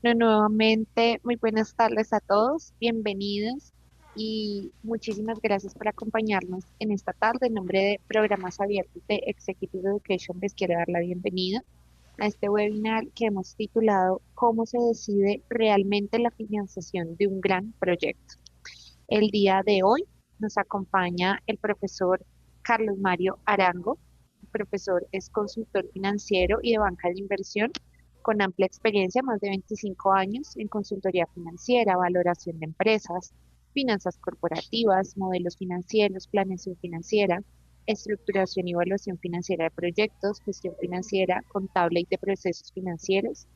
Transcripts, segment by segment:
Bueno, nuevamente, muy buenas tardes a todos, bienvenidos y muchísimas gracias por acompañarnos en esta tarde. En nombre de Programas Abiertos de Executive Education, les quiero dar la bienvenida a este webinar que hemos titulado ¿Cómo se decide realmente la financiación de un gran proyecto? El día de hoy nos acompaña el profesor Carlos Mario Arango. El profesor es consultor financiero y de banca de inversión con amplia experiencia, más de 25 años en consultoría financiera, valoración de empresas, finanzas corporativas, modelos financieros, planeación financiera, estructuración y evaluación financiera de proyectos, gestión financiera, contable y de procesos financieros.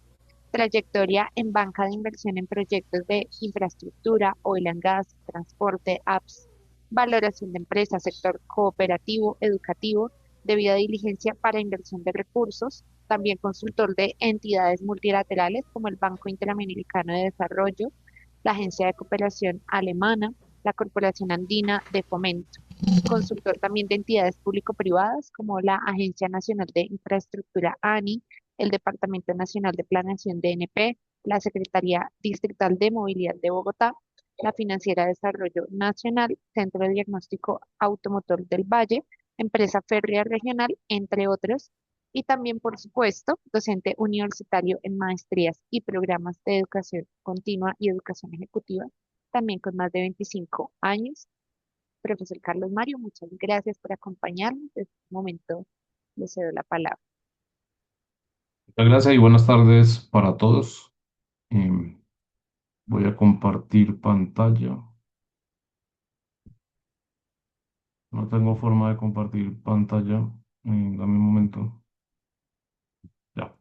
Trayectoria en banca de inversión en proyectos de infraestructura, oil and gas, transporte, apps, valoración de empresas, sector cooperativo, educativo, debida diligencia para inversión de recursos, también consultor de entidades multilaterales como el Banco Interamericano de Desarrollo, la Agencia de Cooperación Alemana, la Corporación Andina de Fomento. Consultor también de entidades público-privadas como la Agencia Nacional de Infraestructura ANI, el Departamento Nacional de Planeación DNP, la Secretaría Distrital de Movilidad de Bogotá, la Financiera de Desarrollo Nacional, Centro de Diagnóstico Automotor del Valle, Empresa Férrea Regional, entre otros. Y también, por supuesto, docente universitario en maestrías y programas de educación continua y educación ejecutiva, también con más de 25 años. Profesor Carlos Mario, muchas gracias por acompañarnos. En este momento le cedo la palabra. Muchas gracias y buenas tardes para todos. Em, Voy a compartir pantalla. No tengo forma de compartir pantalla. Dame un momento. Ya.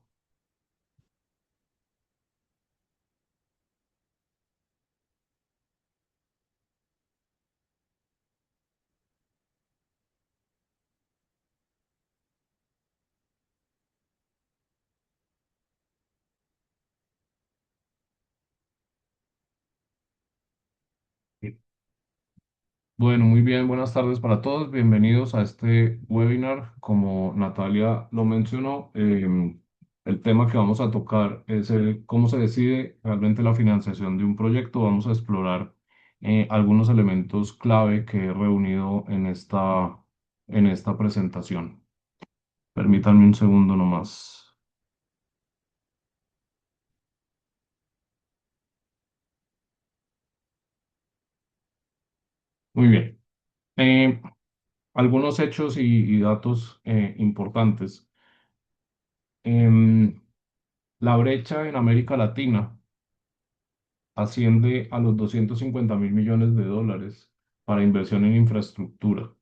Bueno, muy bien. Buenas tardes para todos. Bienvenidos a este webinar. Como Natalia lo mencionó, el tema que vamos a tocar es cómo se decide realmente la financiación de un proyecto. Vamos a explorar algunos elementos clave que he reunido en esta presentación. Permítanme un segundo nomás. Muy bien. Eh, Algunos hechos y datos importantes. Em, la brecha en América Latina asciende a los 250.000 millones de dólares para inversión en infraestructura.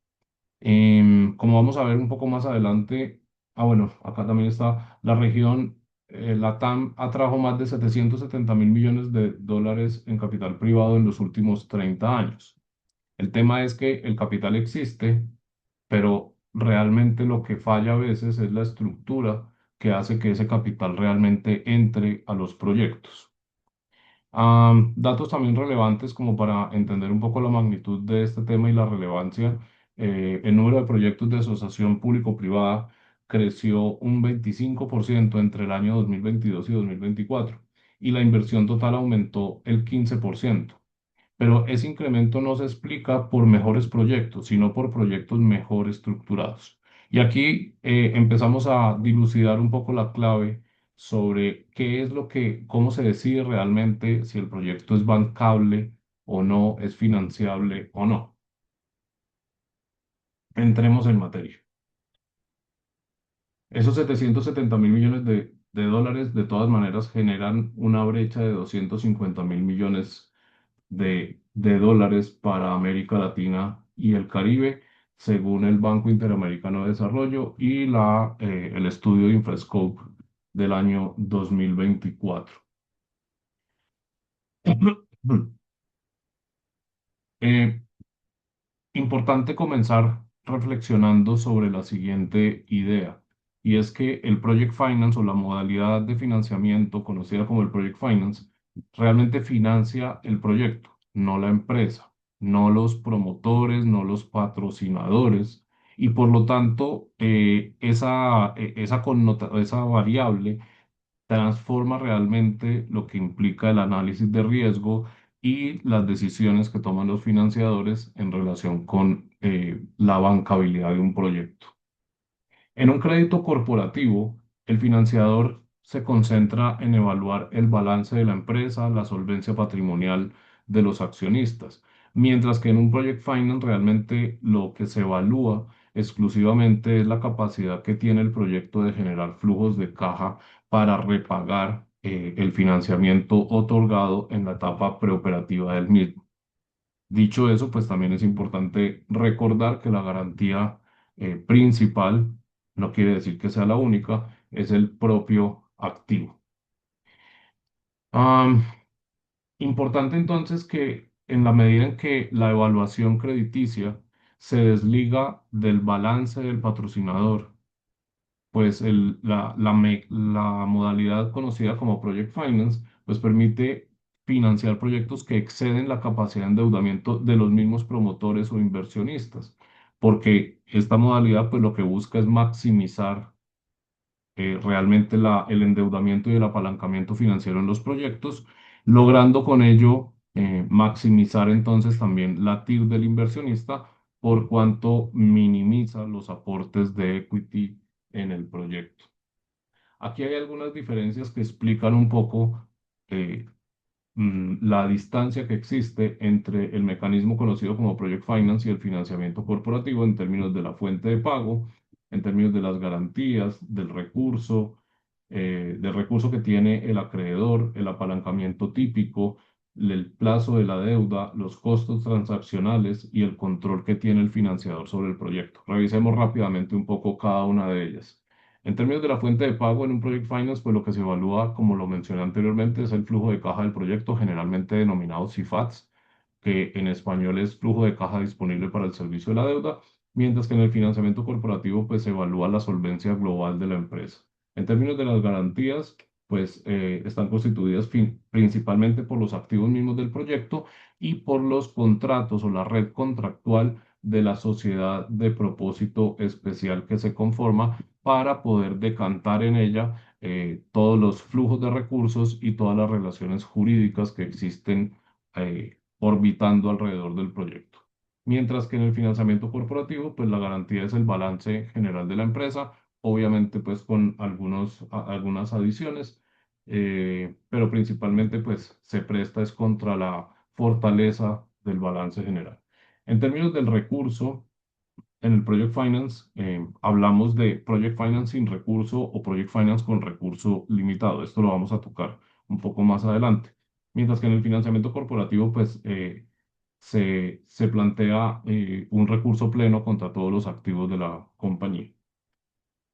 Como vamos a ver un poco más adelante, bueno, acá también está la región, LATAM atrajo más de 770.000 millones de dólares en capital privado en los últimos 30 años. El tema es que el capital existe, pero realmente lo que falla a veces es la estructura que hace que ese capital realmente entre a los proyectos. Datos también relevantes como para entender un poco la magnitud de este tema y la relevancia. El número de proyectos de asociación público-privada creció un 25% entre el año 2022 y 2024 y la inversión total aumentó el 15%. Pero ese incremento no se explica por mejores proyectos, sino por proyectos mejor estructurados. Y aquí empezamos a dilucidar un poco la clave sobre qué es cómo se decide realmente si el proyecto es bancable o no, es financiable o no. Entremos en materia. Esos 770.000 millones de dólares de todas maneras generan una brecha de 250.000 millones de dólares para América Latina y el Caribe, según el Banco Interamericano de Desarrollo y el estudio de Infrascope del año 2024. Eh, Importante comenzar reflexionando sobre la siguiente idea, y es que el Project Finance o la modalidad de financiamiento conocida como el Project Finance realmente financia el proyecto, no la empresa, no los promotores, no los patrocinadores, y por lo tanto esa variable transforma realmente lo que implica el análisis de riesgo y las decisiones que toman los financiadores en relación con la bancabilidad de un proyecto. En un crédito corporativo, el financiador se concentra en evaluar el balance de la empresa, la solvencia patrimonial de los accionistas, mientras que en un project finance realmente lo que se evalúa exclusivamente es la capacidad que tiene el proyecto de generar flujos de caja para repagar el financiamiento otorgado en la etapa preoperativa del mismo. Dicho eso, pues también es importante recordar que la garantía principal, no quiere decir que sea la única, es el propio activo. Am, Importante entonces que en la medida en que la evaluación crediticia se desliga del balance del patrocinador, pues la modalidad conocida como Project Finance, pues permite financiar proyectos que exceden la capacidad de endeudamiento de los mismos promotores o inversionistas, porque esta modalidad pues lo que busca es maximizar realmente el endeudamiento y el apalancamiento financiero en los proyectos, logrando con ello maximizar entonces también la TIR del inversionista por cuanto minimiza los aportes de equity en el proyecto. Aquí hay algunas diferencias que explican un poco eh, la distancia que existe entre el mecanismo conocido como Project Finance y el financiamiento corporativo en términos de la fuente de pago, en términos de las garantías, del recurso que tiene el acreedor, el apalancamiento típico, el plazo de la deuda, los costos transaccionales y el control que tiene el financiador sobre el proyecto. Revisemos rápidamente un poco cada una de ellas. En términos de la fuente de pago en un Project Finance, pues lo que se evalúa, como lo mencioné anteriormente, es el flujo de caja del proyecto, generalmente denominado CIFATS, que en español es flujo de caja disponible para el servicio de la deuda, mientras que en el financiamiento corporativo, pues se evalúa la solvencia global de la empresa. En términos de las garantías, pues están constituidas principalmente por los activos mismos del proyecto y por los contratos o la red contractual de la sociedad de propósito especial que se conforma para poder decantar en ella todos los flujos de recursos y todas las relaciones jurídicas que existen orbitando alrededor del proyecto. Mientras que en el financiamiento corporativo, pues la garantía es el balance general de la empresa, obviamente pues con algunas adiciones, pero principalmente pues se presta es contra la fortaleza del balance general. En términos del recurso, en el Project Finance hablamos de Project Finance sin recurso o Project Finance con recurso limitado. Esto lo vamos a tocar un poco más adelante. Mientras que en el financiamiento corporativo, pues se plantea un recurso pleno contra todos los activos de la compañía.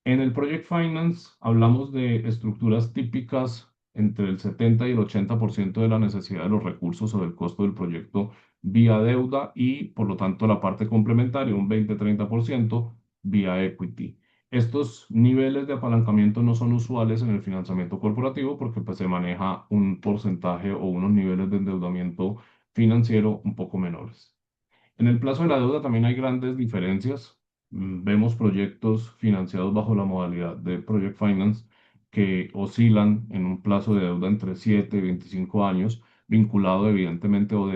En el Project Finance hablamos de estructuras típicas entre el 70 y el 80% de la necesidad de los recursos o del costo del proyecto vía deuda y por lo tanto la parte complementaria, un 20-30% vía equity. Estos niveles de apalancamiento no son usuales en el financiamiento corporativo porque pues, se maneja un porcentaje o unos niveles de endeudamiento financiero un poco menores. En el plazo de la deuda también hay grandes diferencias. Vemos proyectos financiados bajo la modalidad de Project Finance que oscilan en un plazo de deuda entre 7 y 25 años, vinculado evidentemente o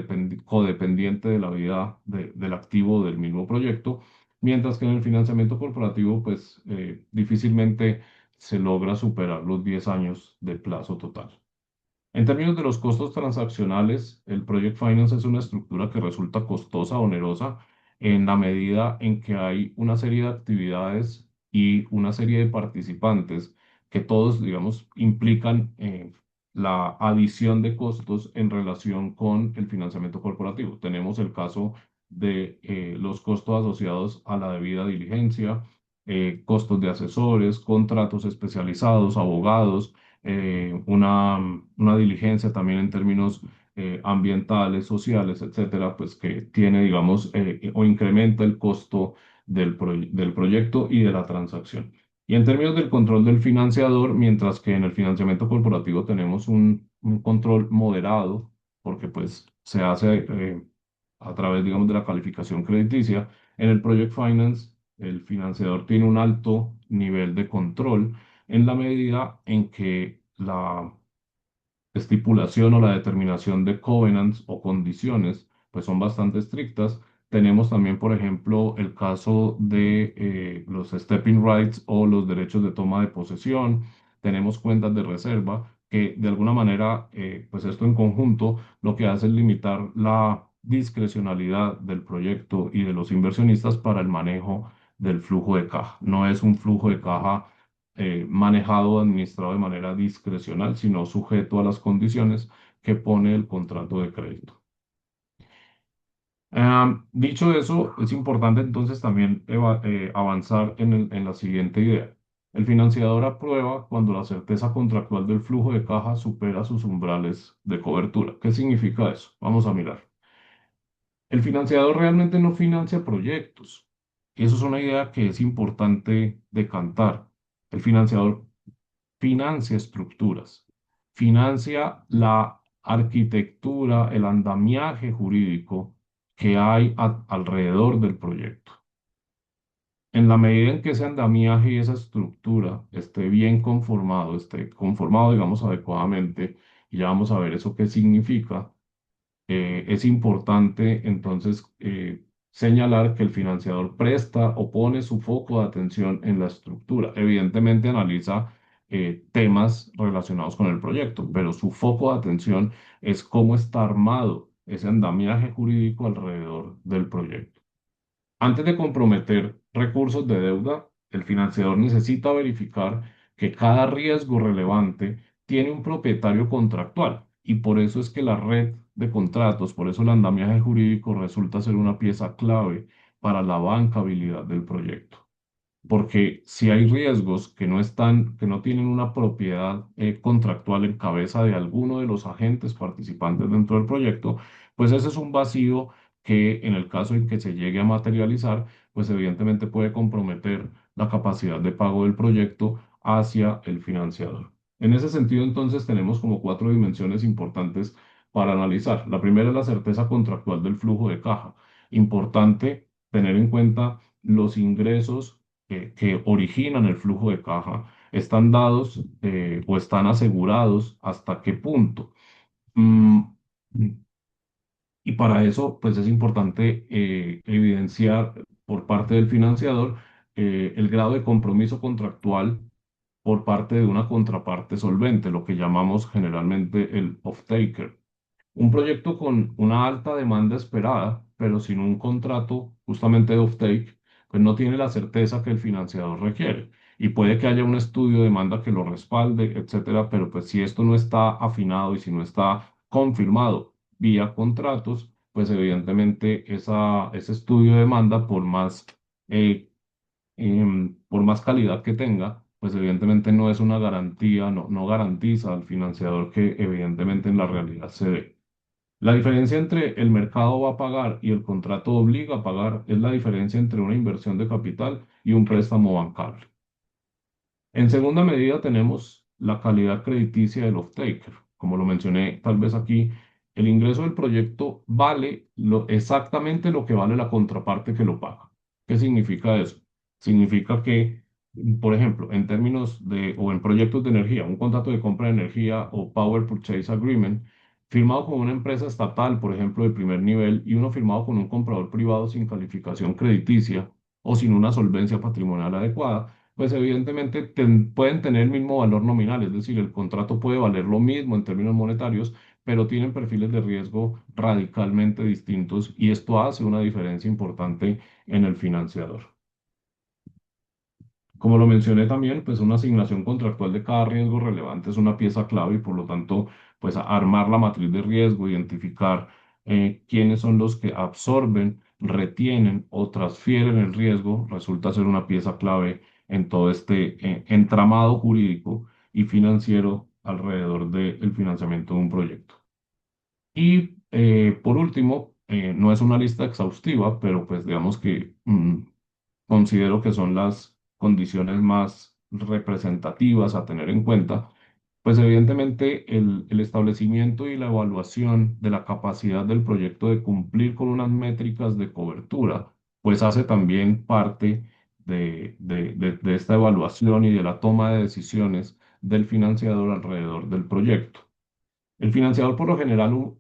codependiente de la vida del activo del mismo proyecto, mientras que en el financiamiento corporativo pues difícilmente se logra superar los 10 años de plazo total. En términos de los costos transaccionales, el Project Finance es una estructura que resulta costosa, onerosa, en la medida en que hay una serie de actividades y una serie de participantes que todos, digamos, implican la adición de costos en relación con el financiamiento corporativo. Tenemos el caso de los costos asociados a la debida diligencia, costos de asesores, contratos especializados, abogados, una diligencia también en términos ambientales, sociales, etcétera, pues que tiene, digamos, o incrementa el costo del proyecto y de la transacción. Y en términos del control del financiador, mientras que en el financiamiento corporativo tenemos un control moderado, porque pues se hace a través, digamos, de la calificación crediticia, en el Project Finance el financiador tiene un alto nivel de control en la medida en que la estipulación o la determinación de covenants o condiciones, pues son bastante estrictas. Tenemos también, por ejemplo, el caso de los stepping rights o los derechos de toma de posesión. Tenemos cuentas de reserva que de alguna manera, pues esto en conjunto lo que hace es limitar la discrecionalidad del proyecto y de los inversionistas para el manejo del flujo de caja. No es un flujo de caja manejado o administrado de manera discrecional, sino sujeto a las condiciones que pone el contrato de crédito. Dicho eso, es importante entonces también avanzar en la siguiente idea. El financiador aprueba cuando la certeza contractual del flujo de caja supera sus umbrales de cobertura. ¿Qué significa eso? Vamos a mirar. El financiador realmente no financia proyectos. Y eso es una idea que es importante decantar. El financiador financia estructuras, financia la arquitectura, el andamiaje jurídico que hay alrededor del proyecto. En la medida en que ese andamiaje y esa estructura esté bien conformado, esté conformado, digamos, adecuadamente, y ya vamos a ver eso qué significa, es importante entonces señalar que el financiador presta o pone su foco de atención en la estructura. Evidentemente analiza temas relacionados con el proyecto, pero su foco de atención es cómo está armado ese andamiaje jurídico alrededor del proyecto. Antes de comprometer recursos de deuda, el financiador necesita verificar que cada riesgo relevante tiene un propietario contractual y por eso es que la red de contratos, por eso el andamiaje jurídico resulta ser una pieza clave para la bancabilidad del proyecto. Porque si hay riesgos que no están, que no tienen una propiedad contractual en cabeza de alguno de los agentes participantes dentro del proyecto, pues ese es un vacío que en el caso en que se llegue a materializar, pues evidentemente puede comprometer la capacidad de pago del proyecto hacia el financiador. En ese sentido, entonces, tenemos como cuatro dimensiones importantes para analizar. La primera es la certeza contractual del flujo de caja. Importante tener en cuenta los ingresos que originan el flujo de caja están dados o están asegurados hasta qué punto. Mm, y para eso, pues es importante evidenciar por parte del financiador el grado de compromiso contractual por parte de una contraparte solvente, lo que llamamos generalmente el off-taker. Un proyecto con una alta demanda esperada, pero sin un contrato justamente de offtake, pues no tiene la certeza que el financiador requiere. Y puede que haya un estudio de demanda que lo respalde, etcétera, pero pues si esto no está afinado y si no está confirmado vía contratos, pues evidentemente ese estudio de demanda, eh, por más calidad que tenga, pues evidentemente no es una garantía, no garantiza al financiador que evidentemente en la realidad se dé. La diferencia entre el mercado va a pagar y el contrato obliga a pagar es la diferencia entre una inversión de capital y un préstamo bancario. En segunda medida tenemos la calidad crediticia del off-taker. Como lo mencioné tal vez aquí, el ingreso del proyecto vale exactamente lo que vale la contraparte que lo paga. ¿Qué significa eso? Significa que, por ejemplo, en términos de, o en proyectos de energía, un contrato de compra de energía o Power Purchase Agreement, firmado con una empresa estatal, por ejemplo, de primer nivel, y uno firmado con un comprador privado sin calificación crediticia o sin una solvencia patrimonial adecuada, pues evidentemente pueden tener el mismo valor nominal, es decir, el contrato puede valer lo mismo en términos monetarios, pero tienen perfiles de riesgo radicalmente distintos y esto hace una diferencia importante en el financiador. Como lo mencioné también, pues una asignación contractual de cada riesgo relevante es una pieza clave y por lo tanto, pues armar la matriz de riesgo, identificar quiénes son los que absorben, retienen o transfieren el riesgo, resulta ser una pieza clave en todo este entramado jurídico y financiero alrededor del financiamiento de un proyecto. Y por último, no es una lista exhaustiva, pero pues digamos que considero que son las condiciones más representativas a tener en cuenta, pues evidentemente el establecimiento y la evaluación de la capacidad del proyecto de cumplir con unas métricas de cobertura, pues hace también parte de esta evaluación y de la toma de decisiones del financiador alrededor del proyecto. El financiador por lo general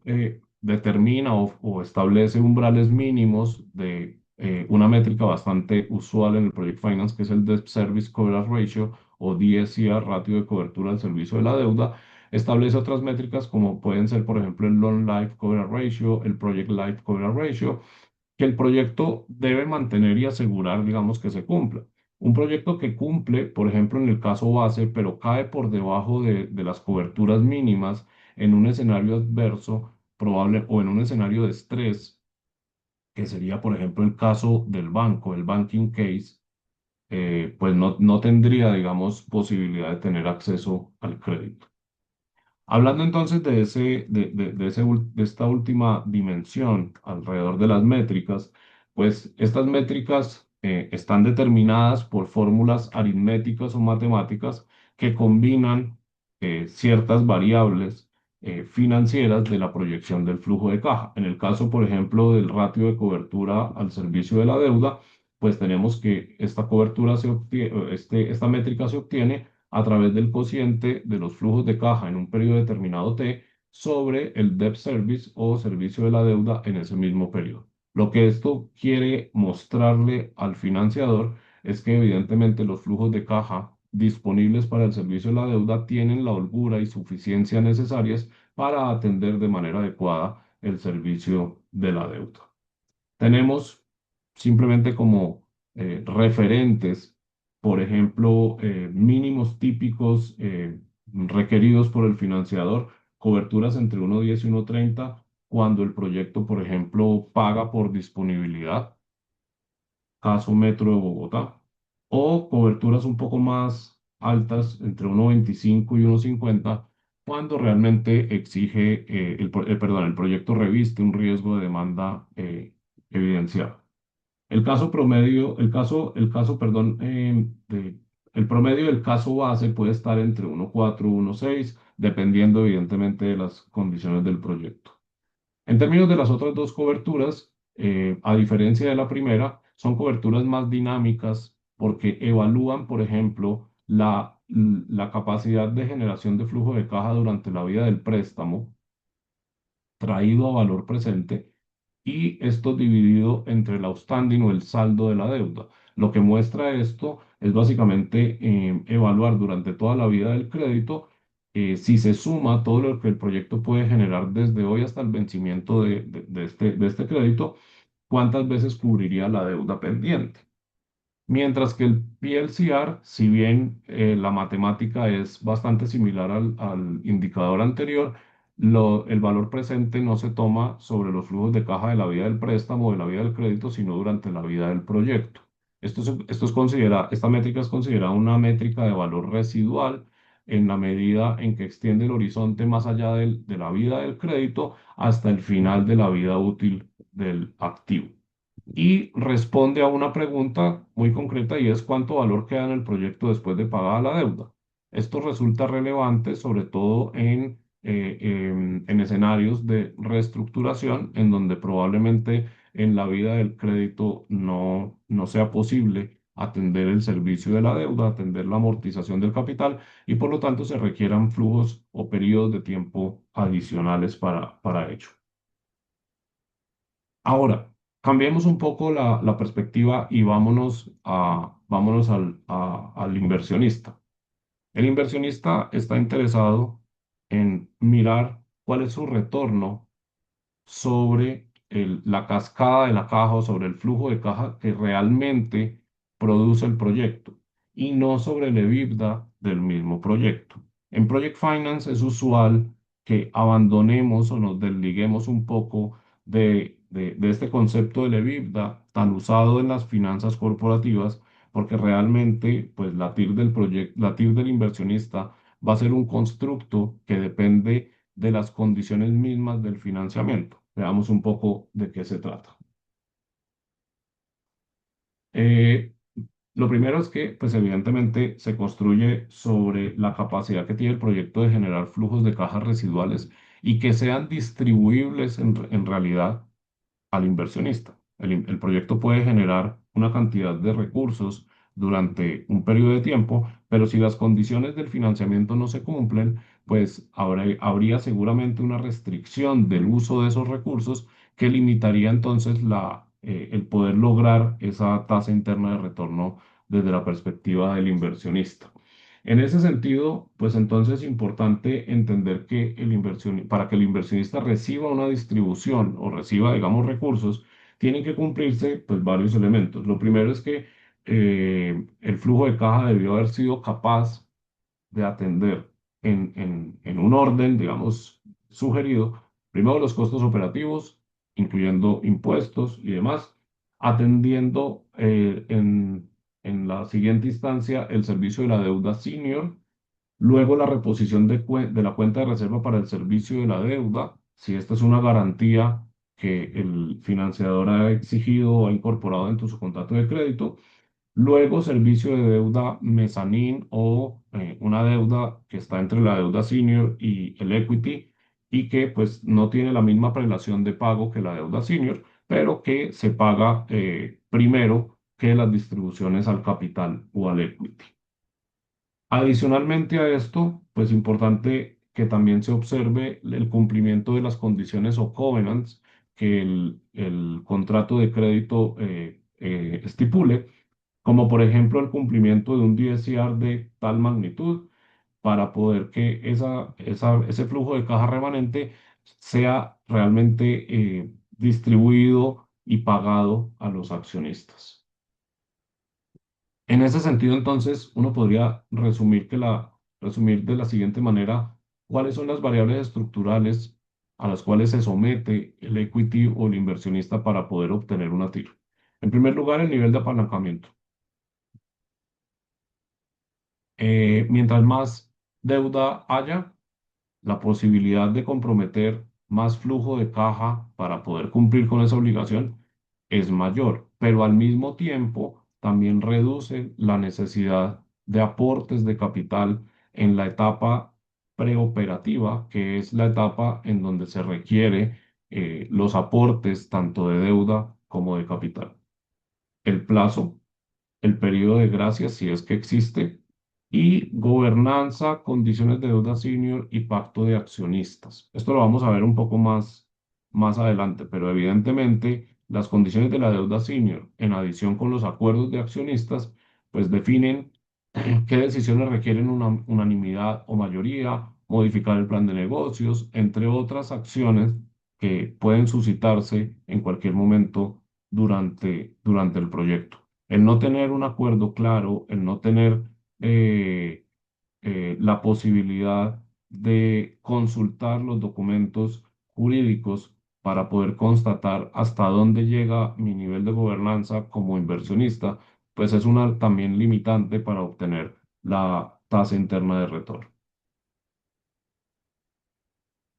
determina o establece umbrales mínimos de una métrica bastante usual en el Project Finance, que es el Debt Service Coverage Ratio o DSCR, ratio de cobertura del servicio de la deuda. Establece otras métricas como pueden ser, por ejemplo, el Loan Life Coverage Ratio, el Project Life Coverage Ratio, que el proyecto debe mantener y asegurar, digamos, que se cumpla. Un proyecto que cumple, por ejemplo, en el caso base, pero cae por debajo de las coberturas mínimas en un escenario adverso probable o en un escenario de estrés, que sería, por ejemplo, el caso del banco, el banking case, pues no tendría, digamos, posibilidad de tener acceso al crédito. Hablando entonces de esta última dimensión alrededor de las métricas, pues estas métricas están determinadas por fórmulas aritméticas o matemáticas que combinan ciertas variables financieras de la proyección del flujo de caja. En el caso, por ejemplo, del ratio de cobertura al servicio de la deuda, pues tenemos que esta cobertura esta métrica se obtiene a través del cociente de los flujos de caja en un periodo determinado T sobre el debt service o servicio de la deuda en ese mismo periodo. Lo que esto quiere mostrarle al financiador es que evidentemente los flujos de caja disponibles para el servicio de la deuda tienen la holgura y suficiencia necesarias para atender de manera adecuada el servicio de la deuda. Tenemos simplemente como referentes, por ejemplo, mínimos típicos requeridos por el financiador, coberturas entre 1.10 y 1.30 cuando el proyecto, por ejemplo, paga por disponibilidad, caso Metro de Bogotá, o coberturas un poco más altas entre 1.25 y 1.50 cuando realmente exige, perdón, el proyecto reviste un riesgo de demanda evidenciado. Perdón, el promedio del caso base puede estar entre 1.4 y 1.6, dependiendo evidentemente de las condiciones del proyecto. En términos de las otras dos coberturas, a diferencia de la primera, son coberturas más dinámicas porque evalúan, por ejemplo, la capacidad de generación de flujo de caja durante la vida del préstamo traído a valor presente y esto dividido entre el outstanding o el saldo de la deuda. Lo que muestra esto es básicamente evaluar durante toda la vida del crédito si se suma todo lo que el proyecto puede generar desde hoy hasta el vencimiento de este crédito, cuántas veces cubriría la deuda pendiente. Mientras que el PLCR, si bien la matemática es bastante similar al indicador anterior, el valor presente no se toma sobre los flujos de caja de la vida del préstamo o de la vida del crédito, sino durante la vida del proyecto. Esta métrica es considerada una métrica de valor residual en la medida en que extiende el horizonte más allá de la vida del crédito hasta el final de la vida útil del activo y responde a una pregunta muy concreta y es cuánto valor queda en el proyecto después de pagada la deuda. Esto resulta relevante sobre todo en escenarios de reestructuración en donde probablemente en la vida del crédito no sea posible atender el servicio de la deuda, atender la amortización del capital y por lo tanto se requieran flujos o periodos de tiempo adicionales para ello. Ahora, cambiemos un poco la perspectiva y vámonos al inversionista. El inversionista está interesado en mirar cuál es su retorno sobre la cascada de la caja o sobre el flujo de caja que realmente produce el proyecto y no sobre el EBITDA del mismo proyecto. En Project Finance es usual que abandonemos o nos desliguemos un poco de este concepto del EBITDA tan usado en las finanzas corporativas porque realmente pues la TIR del inversionista va a ser un constructo que depende de las condiciones mismas del financiamiento. Veamos un poco de qué se trata. Eh, lo primero es que, pues evidentemente, se construye sobre la capacidad que tiene el proyecto de generar flujos de cajas residuales y que sean distribuibles en realidad al inversionista. El proyecto puede generar una cantidad de recursos durante un periodo de tiempo, pero si las condiciones del financiamiento no se cumplen, pues habría seguramente una restricción del uso de esos recursos que limitaría entonces el poder lograr esa tasa interna de retorno desde la perspectiva del inversionista. En ese sentido, pues entonces es importante entender que para que el inversionista reciba una distribución o reciba, digamos, recursos, tienen que cumplirse pues varios elementos. Lo primero es que el flujo de caja debió haber sido capaz de atender en un orden, digamos, sugerido, primero los costos operativos, incluyendo impuestos y demás, atendiendo en la siguiente instancia el servicio de la deuda senior, luego la reposición de la cuenta de reserva para el servicio de la deuda, si esta es una garantía que el financiador ha exigido o ha incorporado dentro de su contrato de crédito. Luego, servicio de deuda mezanín o una deuda que está entre la deuda senior y el equity y que pues no tiene la misma prelación de pago que la deuda senior, pero que se paga primero que las distribuciones al capital o al equity. Adicionalmente a esto, pues importante que también se observe el cumplimiento de las condiciones o covenants que el contrato de crédito estipule, como por ejemplo el cumplimiento de un DSCR de tal magnitud para poder que ese flujo de caja remanente sea realmente distribuido y pagado a los accionistas. En ese sentido, entonces, uno podría resumir de la siguiente manera cuáles son las variables estructurales a las cuales se somete el equity o el inversionista para poder obtener una TIR. En primer lugar, el nivel de apalancamiento. Mientras más deuda haya, la posibilidad de comprometer más flujo de caja para poder cumplir con esa obligación es mayor, pero al mismo tiempo también reduce la necesidad de aportes de capital en la etapa preoperativa, que es la etapa en donde se requiere los aportes tanto de deuda como de capital. El plazo, el periodo de gracia, si es que existe, y gobernanza, condiciones de deuda senior y pacto de accionistas. Esto lo vamos a ver un poco más adelante, pero evidentemente las condiciones de la deuda senior, en adición con los acuerdos de accionistas, pues definen qué decisiones requieren una unanimidad o mayoría, modificar el plan de negocios, entre otras acciones que pueden suscitarse en cualquier momento durante el proyecto. El no tener un acuerdo claro, el no tener eh, la posibilidad de consultar los documentos jurídicos para poder constatar hasta dónde llega mi nivel de gobernanza como inversionista, pues es una también limitante para obtener la tasa interna de retorno.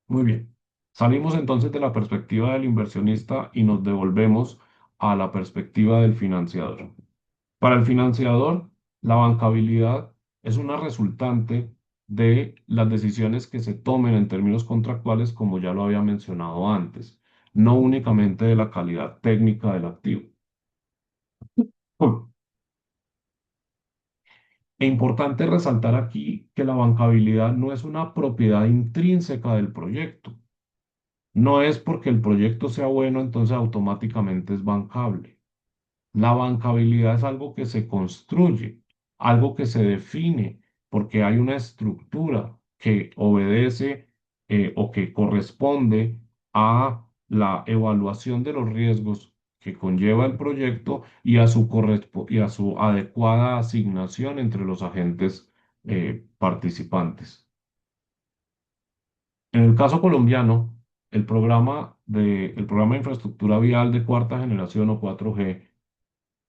Muy bien. Salimos entonces de la perspectiva del inversionista y nos devolvemos a la perspectiva del financiador. Para el financiador, la bancabilidad es una resultante de las decisiones que se tomen en términos contractuales, como ya lo había mencionado antes, no únicamente de la calidad técnica del activo. Es importante resaltar aquí que la bancabilidad no es una propiedad intrínseca del proyecto. No es porque el proyecto sea bueno, entonces automáticamente es bancable. La bancabilidad es algo que se construye, algo que se define, porque hay una estructura que obedece o que corresponde a la evaluación de los riesgos que conlleva el proyecto y y a su adecuada asignación entre los agentes participantes. En el caso colombiano, el programa de infraestructura vial de cuarta generación o 4G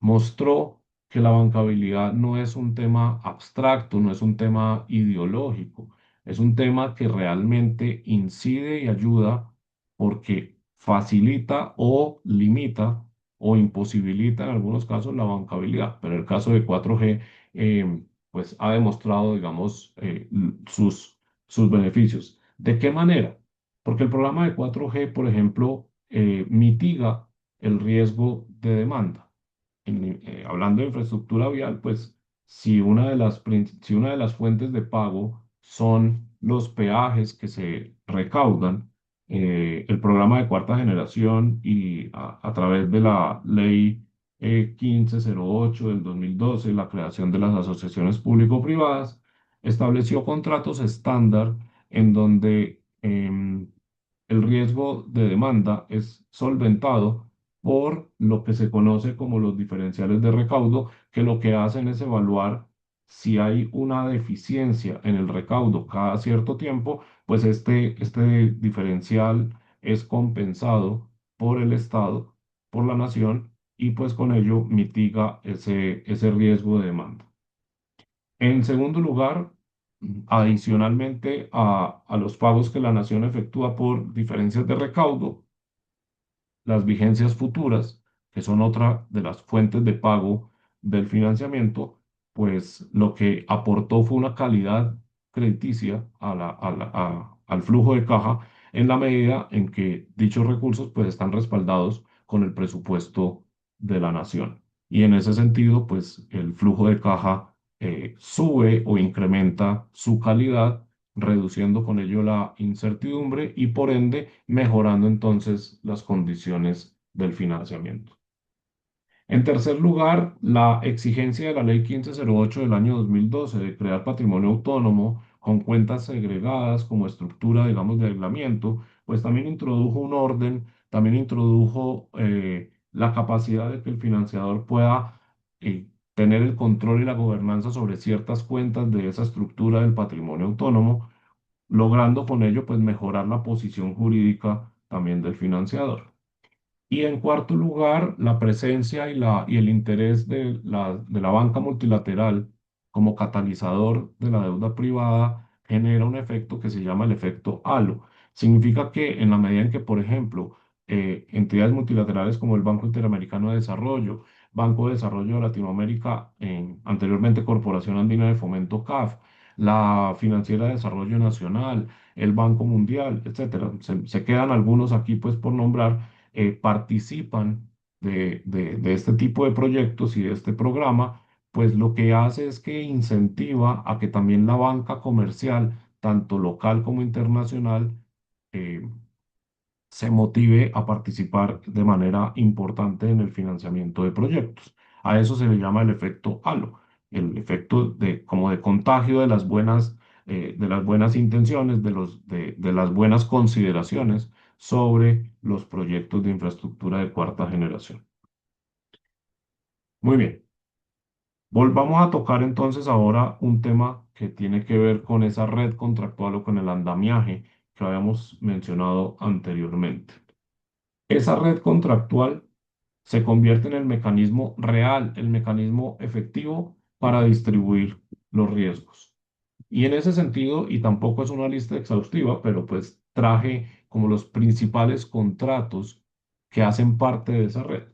mostró que la bancabilidad no es un tema abstracto, no es un tema ideológico, es un tema que realmente incide y ayuda porque facilita o limita o imposibilita en algunos casos la bancabilidad, pero el caso de 4G pues ha demostrado, digamos, sus beneficios. ¿De qué manera? Porque el programa de 4G, por ejemplo, mitiga el riesgo de demanda. hablando de infraestructura vial, pues si una de las fuentes de pago son los peajes que se recaudan, el programa de cuarta generación y a través de la ley 1508 del 2012, la creación de las asociaciones público-privadas, estableció contratos estándar en donde el riesgo de demanda es solventado por lo que se conoce como los diferenciales de recaudo, que lo que hacen es evaluar si hay una deficiencia en el recaudo cada cierto tiempo, pues este diferencial es compensado por el Estado, por la nación, y pues con ello mitiga ese riesgo de demanda. En segundo lugar, adicionalmente a los pagos que la nación efectúa por diferencias de recaudo, las vigencias futuras, que son otra de las fuentes de pago del financiamiento, pues lo que aportó fue una calidad crediticia al flujo de caja en la medida en que dichos recursos pues están respaldados con el presupuesto de la nación. Y en ese sentido, pues el flujo de caja sube o incrementa su calidad, reduciendo con ello la incertidumbre y por ende mejorando entonces las condiciones del financiamiento. En tercer lugar, la exigencia de la Ley 1508 del año 2012 de crear patrimonio autónomo con cuentas segregadas como estructura, digamos, de aislamiento, pues también introdujo un orden, también introdujo la capacidad de que el financiador pueda tener el control y la gobernanza sobre ciertas cuentas de esa estructura del patrimonio autónomo, logrando con ello pues mejorar la posición jurídica también del financiador. Y en cuarto lugar, la presencia y el interés de la banca multilateral como catalizador de la deuda privada genera un efecto que se llama el efecto halo. Significa que en la medida en que, por ejemplo, entidades multilaterales como el Banco Interamericano de Desarrollo, Banco de Desarrollo de Latinoamérica, anteriormente Corporación Andina de Fomento CAF, la Financiera de Desarrollo Nacional, el Banco Mundial, etcétera, se quedan algunos aquí pues por nombrar, participan de este tipo de proyectos y de este programa, pues lo que hace es que incentiva a que también la banca comercial, tanto local como internacional, eh, se motive a participar de manera importante en el financiamiento de proyectos. A eso se le llama el efecto halo, el efecto de, como de contagio de las buenas intenciones, de las buenas consideraciones sobre los proyectos de infraestructura de cuarta generación. Muy bien, volvamos a tocar entonces ahora un tema que tiene que ver con esa red contractual o con el andamiaje que habíamos mencionado anteriormente. Esa red contractual se convierte en el mecanismo real, el mecanismo efectivo para distribuir los riesgos. Y en ese sentido, y tampoco es una lista exhaustiva, pero pues traje como los principales contratos que hacen parte de esa red.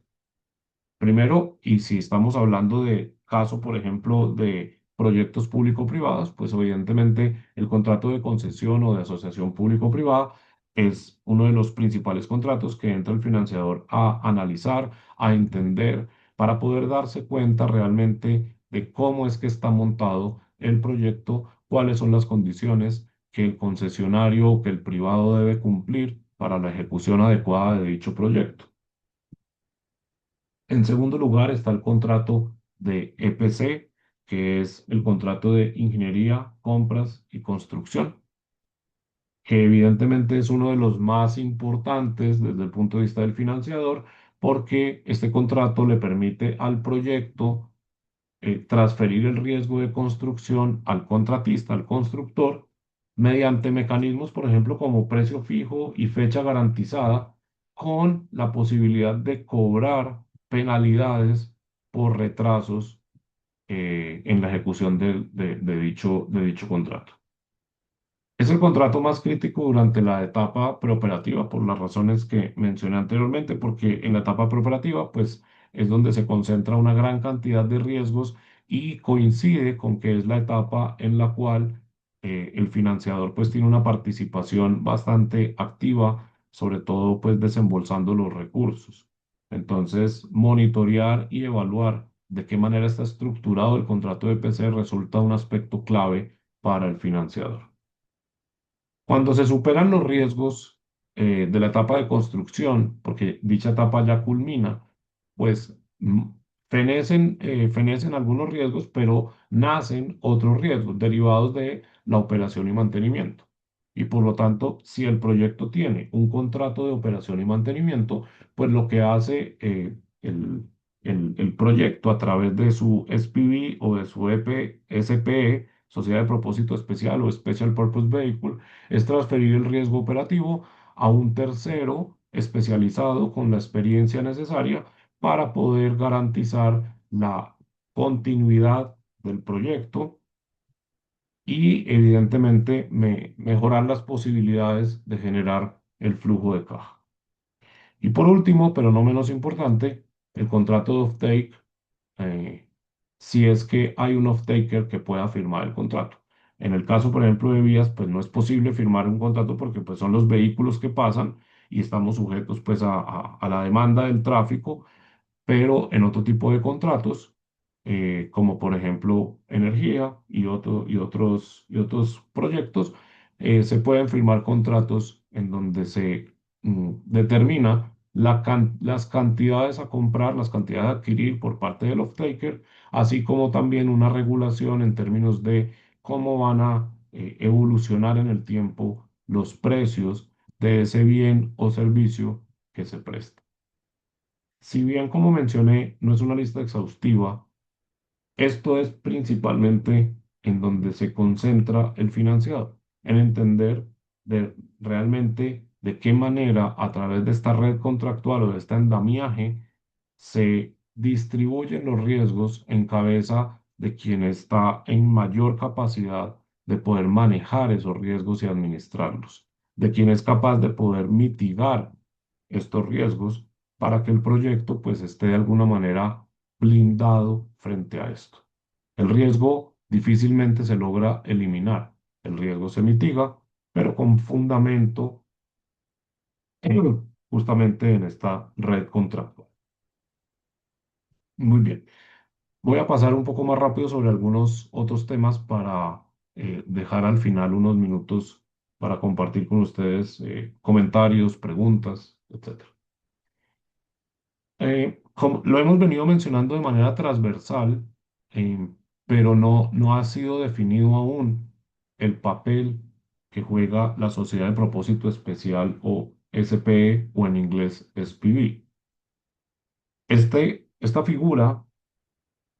Primero, y si estamos hablando de caso, por ejemplo, de proyectos público-privados, pues evidentemente el contrato de concesión o de asociación público-privada es uno de los principales contratos que entra el financiador a analizar, a entender, para poder darse cuenta realmente de cómo es que está montado el proyecto, cuáles son las condiciones que el concesionario o que el privado debe cumplir para la ejecución adecuada de dicho proyecto. En segundo lugar está el contrato de EPC, que es el contrato de ingeniería, compras y construcción, que evidentemente es uno de los más importantes desde el punto de vista del financiador, porque este contrato le permite al proyecto transferir el riesgo de construcción al contratista, al constructor, mediante mecanismos, por ejemplo, como precio fijo y fecha garantizada, con la posibilidad de cobrar penalidades por retrasos en la ejecución de dicho contrato. Es el contrato más crítico durante la etapa preoperativa por las razones que mencioné anteriormente, porque en la etapa preoperativa, pues es donde se concentra una gran cantidad de riesgos y coincide con que es la etapa en la cual el financiador pues tiene una participación bastante activa, sobre todo pues desembolsando los recursos. Entonces, monitorear y evaluar de qué manera está estructurado el contrato de EPC resulta un aspecto clave para el financiador. Cuando se superan los riesgos de la etapa de construcción, porque dicha etapa ya culmina, pues fenecen algunos riesgos, pero nacen otros riesgos derivados de la operación y mantenimiento. Y por lo tanto, si el proyecto tiene un contrato de operación y mantenimiento, pues lo que hace el proyecto a través de su SPV o de su SPE, Sociedad de Propósito Especial o Special Purpose Vehicle, es transferir el riesgo operativo a un tercero especializado con la experiencia necesaria para poder garantizar la continuidad del proyecto y evidentemente mejorar las posibilidades de generar el flujo de caja. Y por último, pero no menos importante, el contrato de offtake, eh, si es que hay un off-taker que pueda firmar el contrato. En el caso, por ejemplo, de vías, pues no es posible firmar un contrato porque pues, son los vehículos que pasan y estamos sujetos pues, a la demanda del tráfico, pero en otro tipo de contratos, como por ejemplo energía y otros proyectos, se pueden firmar contratos en donde se determina las cantidades a comprar, las cantidades a adquirir por parte del off-taker, así como también una regulación en términos de cómo van a evolucionar en el tiempo los precios de ese bien o servicio que se presta. Si bien, como mencioné, no es una lista exhaustiva, esto es principalmente en donde se concentra el financiador, en entender realmente de qué manera a través de esta red contractual o de este andamiaje se distribuyen los riesgos en cabeza de quien está en mayor capacidad de poder manejar esos riesgos y administrarlos, de quien es capaz de poder mitigar estos riesgos para que el proyecto pues esté de alguna manera blindado frente a esto. El riesgo difícilmente se logra eliminar, el riesgo se mitiga, pero con fundamento justamente en esta red contractual. Muy bien. Voy a pasar un poco más rápido sobre algunos otros temas para dejar al final unos minutos para compartir con ustedes comentarios, preguntas, etc. Como lo hemos venido mencionando de manera transversal, eh, pero no ha sido definido aún el papel que juega la Sociedad de Propósito Especial o SPE o en inglés SPV. Esta figura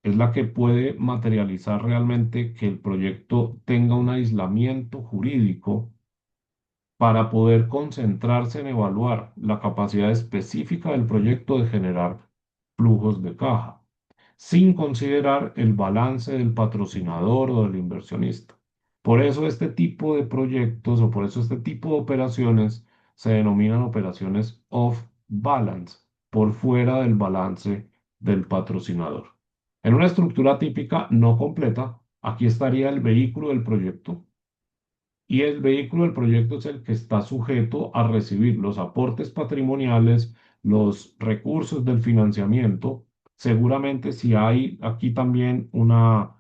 es la que puede materializar realmente que el proyecto tenga un aislamiento jurídico para poder concentrarse en evaluar la capacidad específica del proyecto de generar flujos de caja, sin considerar el balance del patrocinador o del inversionista. Por eso este tipo de proyectos o por eso este tipo de operaciones se denominan operaciones off balance, por fuera del balance del patrocinador. En una estructura típica no completa, aquí estaría el vehículo del proyecto y el vehículo del proyecto es el que está sujeto a recibir los aportes patrimoniales, los recursos del financiamiento. Seguramente si hay aquí también una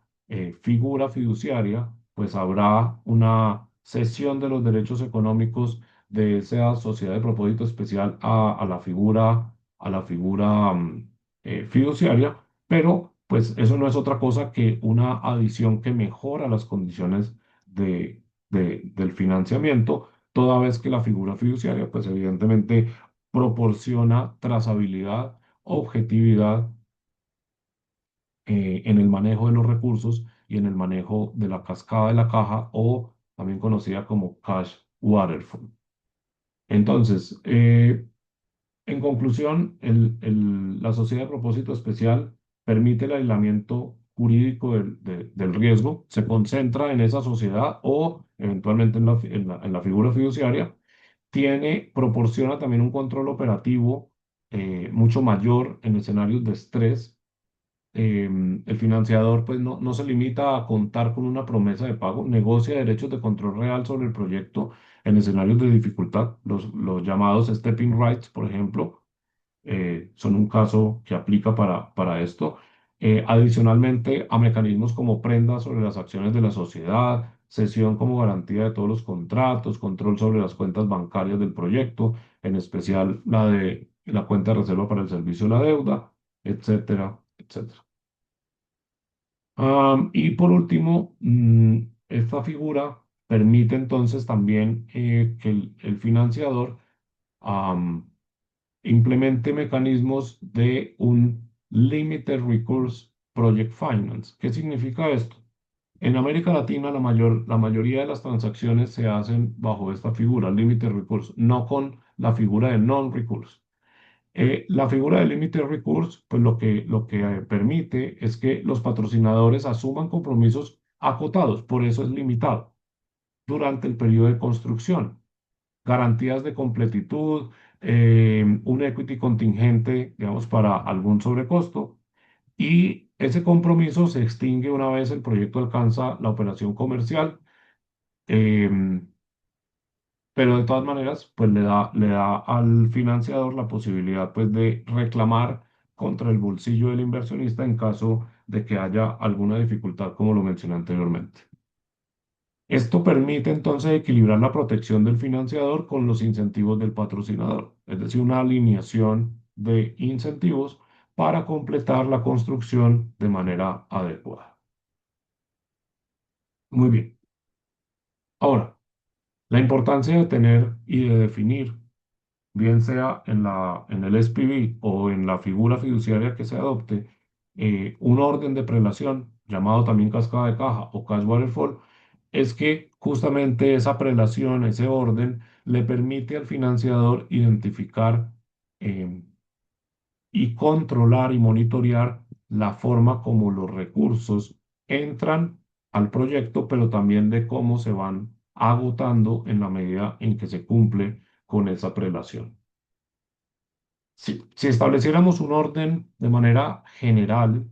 figura fiduciaria, pues habrá una cesión de los derechos económicos de esa sociedad de propósito especial a la figura fiduciaria, pero pues eso no es otra cosa que una adición que mejora las condiciones del financiamiento, toda vez que la figura fiduciaria, pues evidentemente proporciona trazabilidad, objetividad en el manejo de los recursos y en el manejo de la cascada de la caja o también conocida como cash waterfall. Entonces, en conclusión, la sociedad de propósito especial permite el aislamiento jurídico del riesgo, se concentra en esa sociedad o eventualmente en la figura fiduciaria, proporciona también un control operativo mucho mayor en escenarios de estrés. El financiador pues no se limita a contar con una promesa de pago, negocia derechos de control real sobre el proyecto en escenarios de dificultad, los llamados stepping rights, por ejemplo, son un caso que aplica para esto. Adicionalmente a mecanismos como prenda sobre las acciones de la sociedad, cesión como garantía de todos los contratos, control sobre las cuentas bancarias del proyecto, en especial la de la cuenta de reserva para el servicio de la deuda, etcétera, etcétera. Y por último, esta figura permite entonces también que el financiador implemente mecanismos de un Limited Recourse Project Finance. ¿Qué significa esto? En América Latina la mayoría de las transacciones se hacen bajo esta figura, Limited Recourse, no con la figura de Non-Recourse. La figura de Limited Recourse, pues lo que permite es que los patrocinadores asuman compromisos acotados, por eso es limitado, durante el periodo de construcción, garantías de completitud, un equity contingente, digamos, para algún sobrecosto, y ese compromiso se extingue una vez el proyecto alcanza la operación comercial, em, pero de todas maneras, pues le da al financiador la posibilidad, pues, de reclamar contra el bolsillo del inversionista en caso de que haya alguna dificultad, como lo mencioné anteriormente. Esto permite entonces equilibrar la protección del financiador con los incentivos del patrocinador, es decir, una alineación de incentivos para completar la construcción de manera adecuada. Muy bien. Ahora, la importancia de tener y de definir, bien sea en el SPV o en la figura fiduciaria que se adopte, un orden de prelación, llamado también cascada de caja o cash waterfall, es que justamente esa prelación, ese orden, le permite al financiador identificar eh, y controlar y monitorear la forma como los recursos entran al proyecto, pero también de cómo se van agotando en la medida en que se cumple con esa prelación. Si estableciéramos un orden de manera general,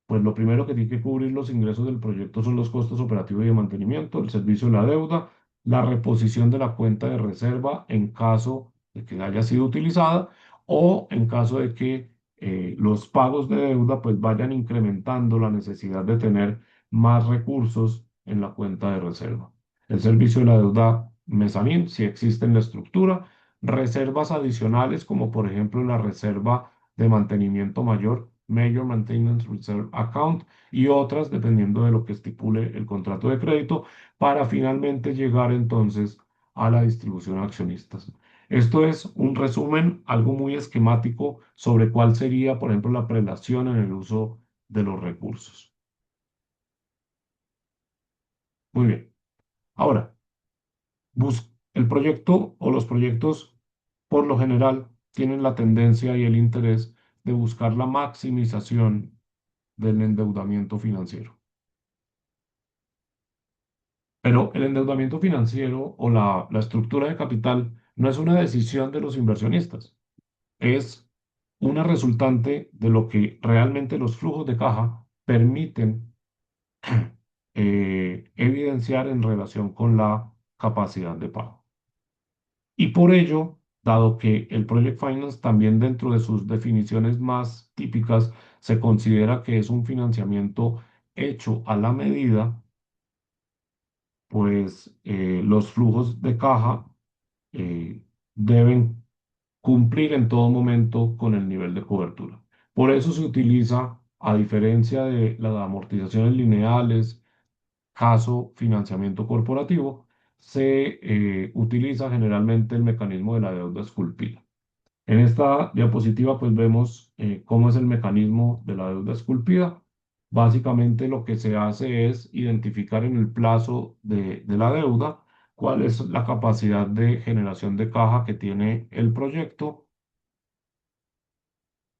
pues lo primero que tiene que cubrir los ingresos del proyecto son los costos operativos y de mantenimiento, el servicio de la deuda, la reposición de la cuenta de reserva en caso de que haya sido utilizada o en caso de que los pagos de deuda pues vayan incrementando la necesidad de tener más recursos en la cuenta de reserva. El servicio de la deuda mezanín, si existe en la estructura, reservas adicionales como por ejemplo la reserva de mantenimiento mayor, Major Maintenance Reserve Account, y otras dependiendo de lo que estipule el contrato de crédito, para finalmente llegar entonces a la distribución a accionistas. Esto es un resumen, algo muy esquemático sobre cuál sería, por ejemplo, la prelación en el uso de los recursos. Muy bien. Ahora, el proyecto o los proyectos por lo general tienen la tendencia y el interés de buscar la maximización del endeudamiento financiero. Pero el endeudamiento financiero o la estructura de capital no es una decisión de los inversionistas, es una resultante de lo que realmente los flujos de caja permiten evidenciar en relación con la capacidad de pago. Y por ello, dado que el Project Finance también dentro de sus definiciones más típicas se considera que es un financiamiento hecho a la medida, pues los flujos de caja eh, deben cumplir en todo momento con el nivel de cobertura. Por eso se utiliza, a diferencia de las amortizaciones lineales, caso financiamiento corporativo, se utiliza generalmente el mecanismo de la deuda esculpida. En esta diapositiva pues vemos cómo es el mecanismo de la deuda esculpida. Básicamente lo que se hace es identificar en el plazo de la deuda cuál es la capacidad de generación de caja que tiene el proyecto,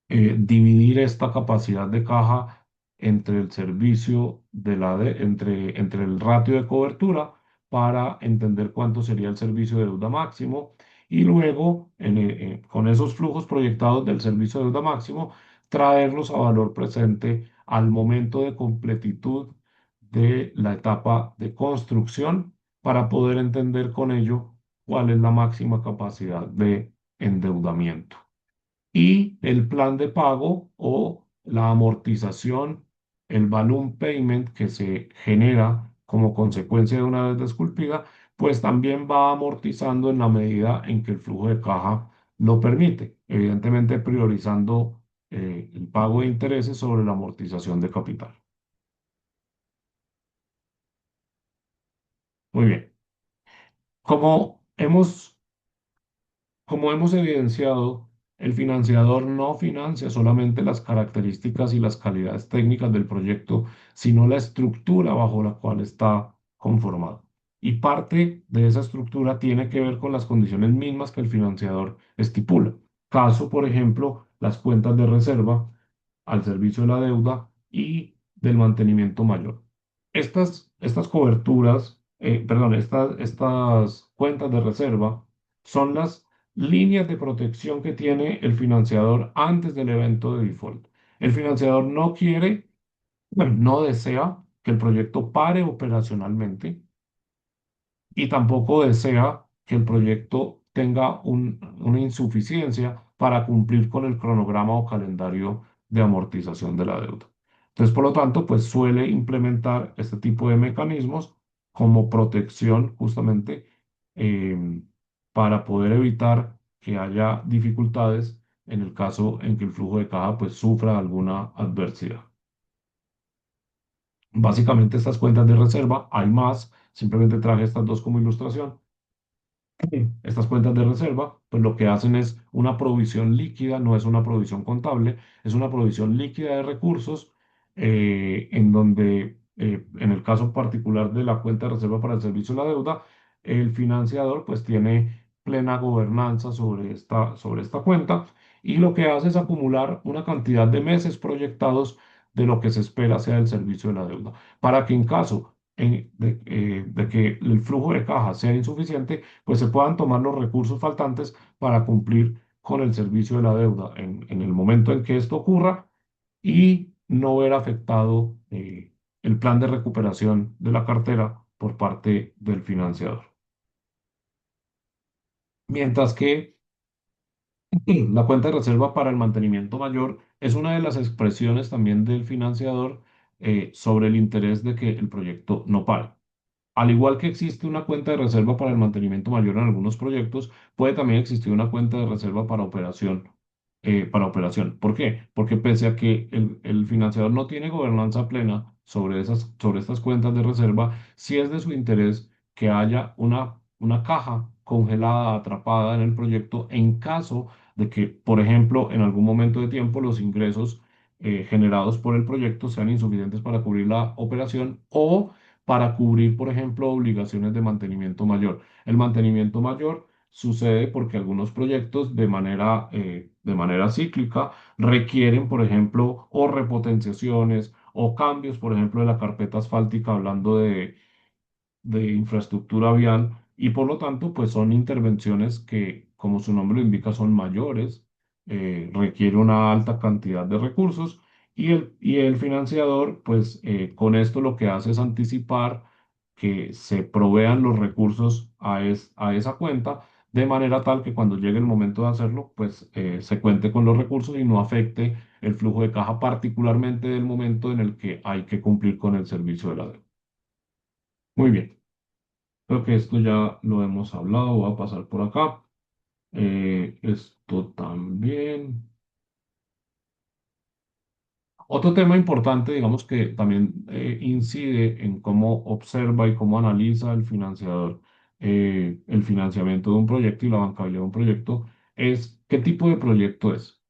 dividir esta capacidad de caja entre el servicio entre el ratio de cobertura para entender cuánto sería el servicio de deuda máximo y luego con esos flujos proyectados del servicio de deuda máximo traerlos a valor presente al momento de completitud de la etapa de construcción para poder entender con ello cuál es la máxima capacidad de endeudamiento. y el plan de pago o la amortización, el balloon payment que se genera como consecuencia de una deuda esculpida, pues también va amortizando en la medida en que el flujo de caja lo permite, evidentemente priorizando el pago de intereses sobre la amortización de capital. Muy bien. Como hemos Como hemos evidenciado, el financiador no financia solamente las características y las calidades técnicas del proyecto, sino la estructura bajo la cual está conformado. Y parte de esa estructura tiene que ver con las condiciones mismas que el financiador estipula. Caso, por ejemplo, las cuentas de reserva al servicio de la deuda y del mantenimiento mayor. Estas coberturas, perdón, estas cuentas de reserva son las líneas de protección que tiene el financiador antes del evento de default. El financiador no quiere, bueno, no desea que el proyecto pare operacionalmente y tampoco desea que el proyecto tenga una insuficiencia para cumplir con el cronograma o calendario de amortización de la deuda. Entonces, por lo tanto, pues suele implementar este tipo de mecanismos como protección justamente em, para poder evitar que haya dificultades en el caso en que el flujo de caja pues sufra alguna adversidad. Básicamente estas cuentas de reserva, hay más, simplemente traje estas dos como ilustración. Estas cuentas de reserva, pues lo que hacen es una provisión líquida, no es una provisión contable, es una provisión líquida de recursos en donde, en el caso particular de la cuenta de reserva para el servicio de la deuda, el financiador pues tiene plena gobernanza sobre esta cuenta y lo que hace es acumular una cantidad de meses proyectados de lo que se espera sea el servicio de la deuda, para que en caso de que el flujo de caja sea insuficiente, pues se puedan tomar los recursos faltantes para cumplir con el servicio de la deuda en el momento en que esto ocurra y no ver afectado el plan de recuperación de la cartera por parte del financiador. Mientras que la cuenta de reserva para el mantenimiento mayor es una de las expresiones también del financiador sobre el interés de que el proyecto no pare. Al igual que existe una cuenta de reserva para el mantenimiento mayor en algunos proyectos, puede también existir una cuenta de reserva para operación. ¿Por qué? Porque pese a que el financiador no tiene gobernanza plena sobre estas cuentas de reserva, sí es de su interés que haya una caja congelada, atrapada en el proyecto en caso de que, por ejemplo, en algún momento de tiempo los ingresos generados por el proyecto sean insuficientes para cubrir la operación o para cubrir, por ejemplo, obligaciones de mantenimiento mayor. El mantenimiento mayor sucede porque algunos proyectos de manera cíclica requieren, por ejemplo, o repotenciaciones o cambios, por ejemplo, de la carpeta asfáltica, hablando de infraestructura vial y por lo tanto, pues son intervenciones que, como su nombre lo indica, son mayores, requiere una alta cantidad de recursos y el financiador, pues con esto lo que hace es anticipar que se provean los recursos a esa cuenta de manera tal que cuando llegue el momento de hacerlo, pues se cuente con los recursos y no afecte el flujo de caja, particularmente del momento en el que hay que cumplir con el servicio de la deuda. Muy bien. Creo que esto ya lo hemos hablado, voy a pasar por acá. Esto también. Otro tema importante, digamos que también incide en cómo observa y cómo analiza el financiador el financiamiento de un proyecto y la bancabilidad de un proyecto, es qué tipo de proyecto es.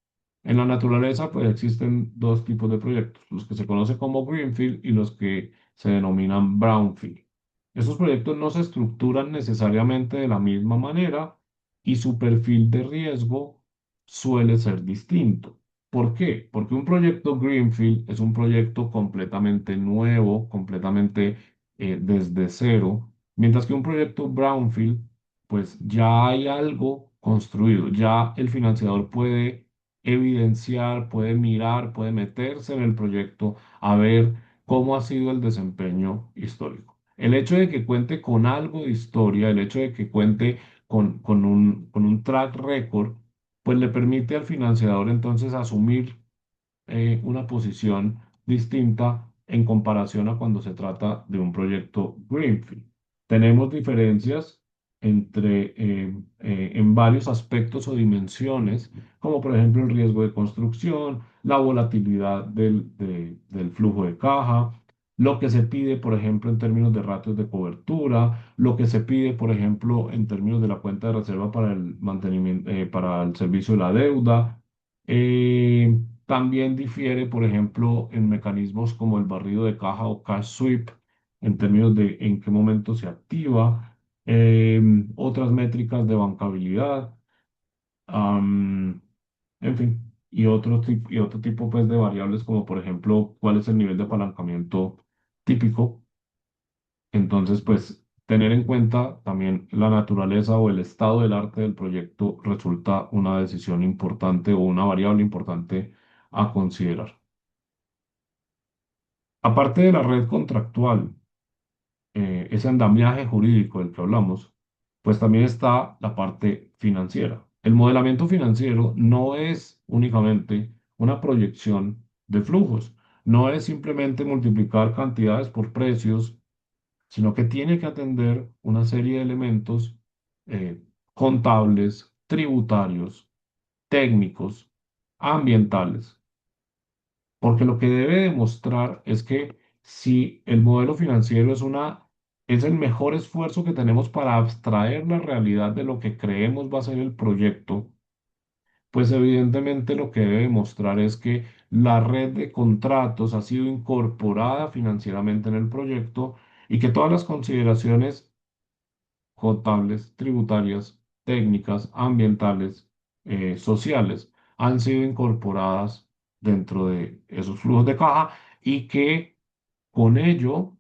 En la naturaleza, pues existen dos tipos de proyectos, los que se conocen como Greenfield y los que se denominan Brownfield. Esos proyectos no se estructuran necesariamente de la misma manera y su perfil de riesgo suele ser distinto. ¿Por qué? Porque un proyecto Greenfield es un proyecto completamente nuevo, completamente desde cero, mientras que un proyecto Brownfield, pues ya hay algo construido, ya el financiador puede evidenciar, puede mirar, puede meterse en el proyecto a ver cómo ha sido el desempeño histórico. El hecho de que cuente con algo de historia, el hecho de que cuente con un track record, pues le permite al financiador entonces asumir una posición distinta en comparación a cuando se trata de un proyecto Greenfield. Tenemos diferencias en varios aspectos o dimensiones, como por ejemplo el riesgo de construcción, la volatilidad del flujo de caja, lo que se pide, por ejemplo, en términos de ratios de cobertura, lo que se pide, por ejemplo, en términos de la cuenta de reserva para el mantenimiento, para el servicio de la deuda. También difiere, por ejemplo, en mecanismos como el barrido de caja o cash sweep, en términos de en qué momento se activa, otras métricas de bancabilidad, am, en fin, y otro tipo pues, de variables como, por ejemplo, cuál es el nivel de apalancamiento típico. Entonces, pues, tener en cuenta también la naturaleza o el estado del arte del proyecto resulta una decisión importante o una variable importante a considerar. Aparte de la red contractual, ese andamiaje jurídico del que hablamos, pues también está la parte financiera. El modelamiento financiero no es únicamente una proyección de flujos, no es simplemente multiplicar cantidades por precios, sino que tiene que atender una serie de elementos eh, contables, tributarios, técnicos, ambientales, porque lo que debe demostrar es que si el modelo financiero es el mejor esfuerzo que tenemos para abstraer la realidad de lo que creemos va a ser el proyecto, pues evidentemente lo que debe demostrar es que la red de contratos ha sido incorporada financieramente en el proyecto y que todas las consideraciones contables, tributarias, técnicas, ambientales, sociales, han sido incorporadas dentro de esos flujos de caja y que con ello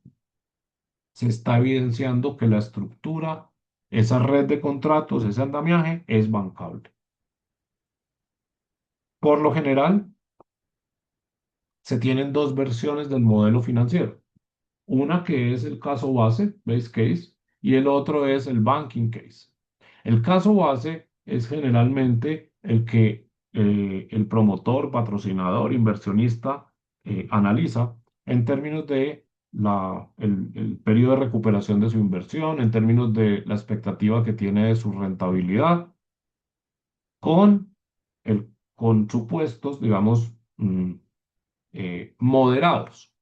se está evidenciando que la estructura, esa red de contratos, ese andamiaje es bancable. Por lo general, se tienen dos versiones del modelo financiero. Una que es el caso base, base case, y el otro es el banking case. El caso base es generalmente el que el promotor, patrocinador, inversionista analiza en términos de el periodo de recuperación de su inversión, en términos de la expectativa que tiene de su rentabilidad, con, con supuestos, digamos, moderados.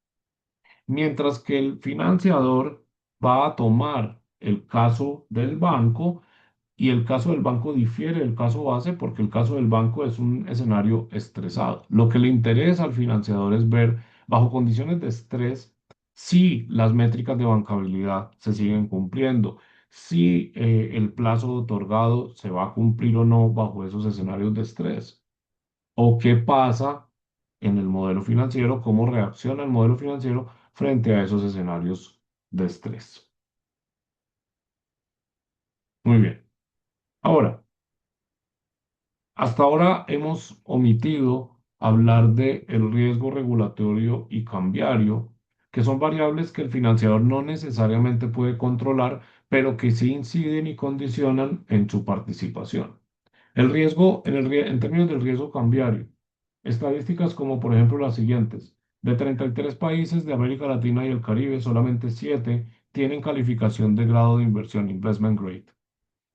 Mientras que el financiador va a tomar el caso del banco y el caso del banco difiere del caso base porque el caso del banco es un escenario estresado. Lo que le interesa al financiador es ver bajo condiciones de estrés si las métricas de bancabilidad se siguen cumpliendo, si el plazo otorgado se va a cumplir o no bajo esos escenarios de estrés o qué pasa en el modelo financiero, cómo reacciona el modelo financiero frente a esos escenarios de estrés. Muy bien. Ahora, hasta ahora hemos omitido hablar de el riesgo regulatorio y cambiario, que son variables que el financiador no necesariamente puede controlar, pero que sí inciden y condicionan en su participación. El riesgo, en términos del riesgo cambiario, estadísticas como por ejemplo las siguientes. De 33 países de América Latina y el Caribe, solamente 7 tienen calificación de grado de inversión, investment grade.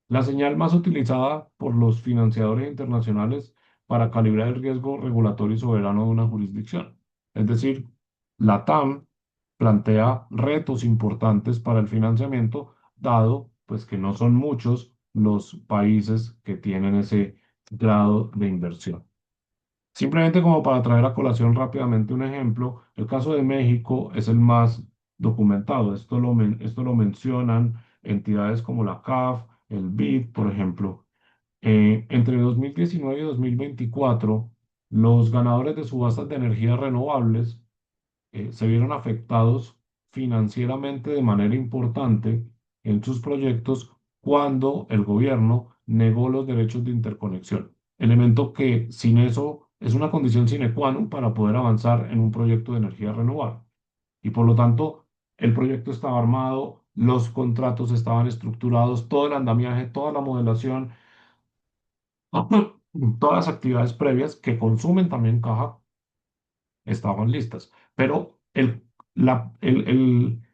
La señal más utilizada por los financiadores internacionales para calibrar el riesgo regulatorio y soberano de una jurisdicción. Es decir, la TAM plantea retos importantes para el financiamiento, dado pues que no son muchos los países que tienen ese grado de inversión. Simplemente como para traer a colación rápidamente un ejemplo, el caso de México es el más documentado. Esto lo mencionan entidades como la CAF, el BID, por ejemplo. Entre 2019 y 2024, los ganadores de subastas de energías renovables se vieron afectados financieramente de manera importante en sus proyectos cuando el gobierno negó los derechos de interconexión, elemento que sin eso es una condición sine qua non para poder avanzar en un proyecto de energía renovable. Y por lo tanto, el proyecto estaba armado, los contratos estaban estructurados, todo el andamiaje, toda la modelación Todas las actividades previas que consumen también caja estaban listas, pero el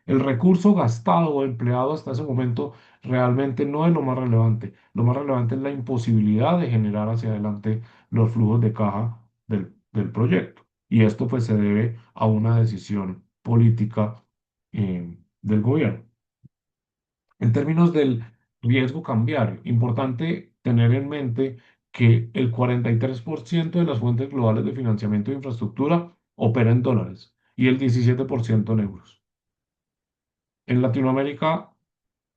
recurso gastado o empleado hasta ese momento realmente no es lo más relevante. Lo más relevante es la imposibilidad de generar hacia adelante los flujos de caja del proyecto. Y esto pues se debe a una decisión política del gobierno. En términos del riesgo cambiario, importante tener en mente que el 43% de las fuentes globales de financiamiento de infraestructura opera en dólares y el 17% en euros. En Latinoamérica,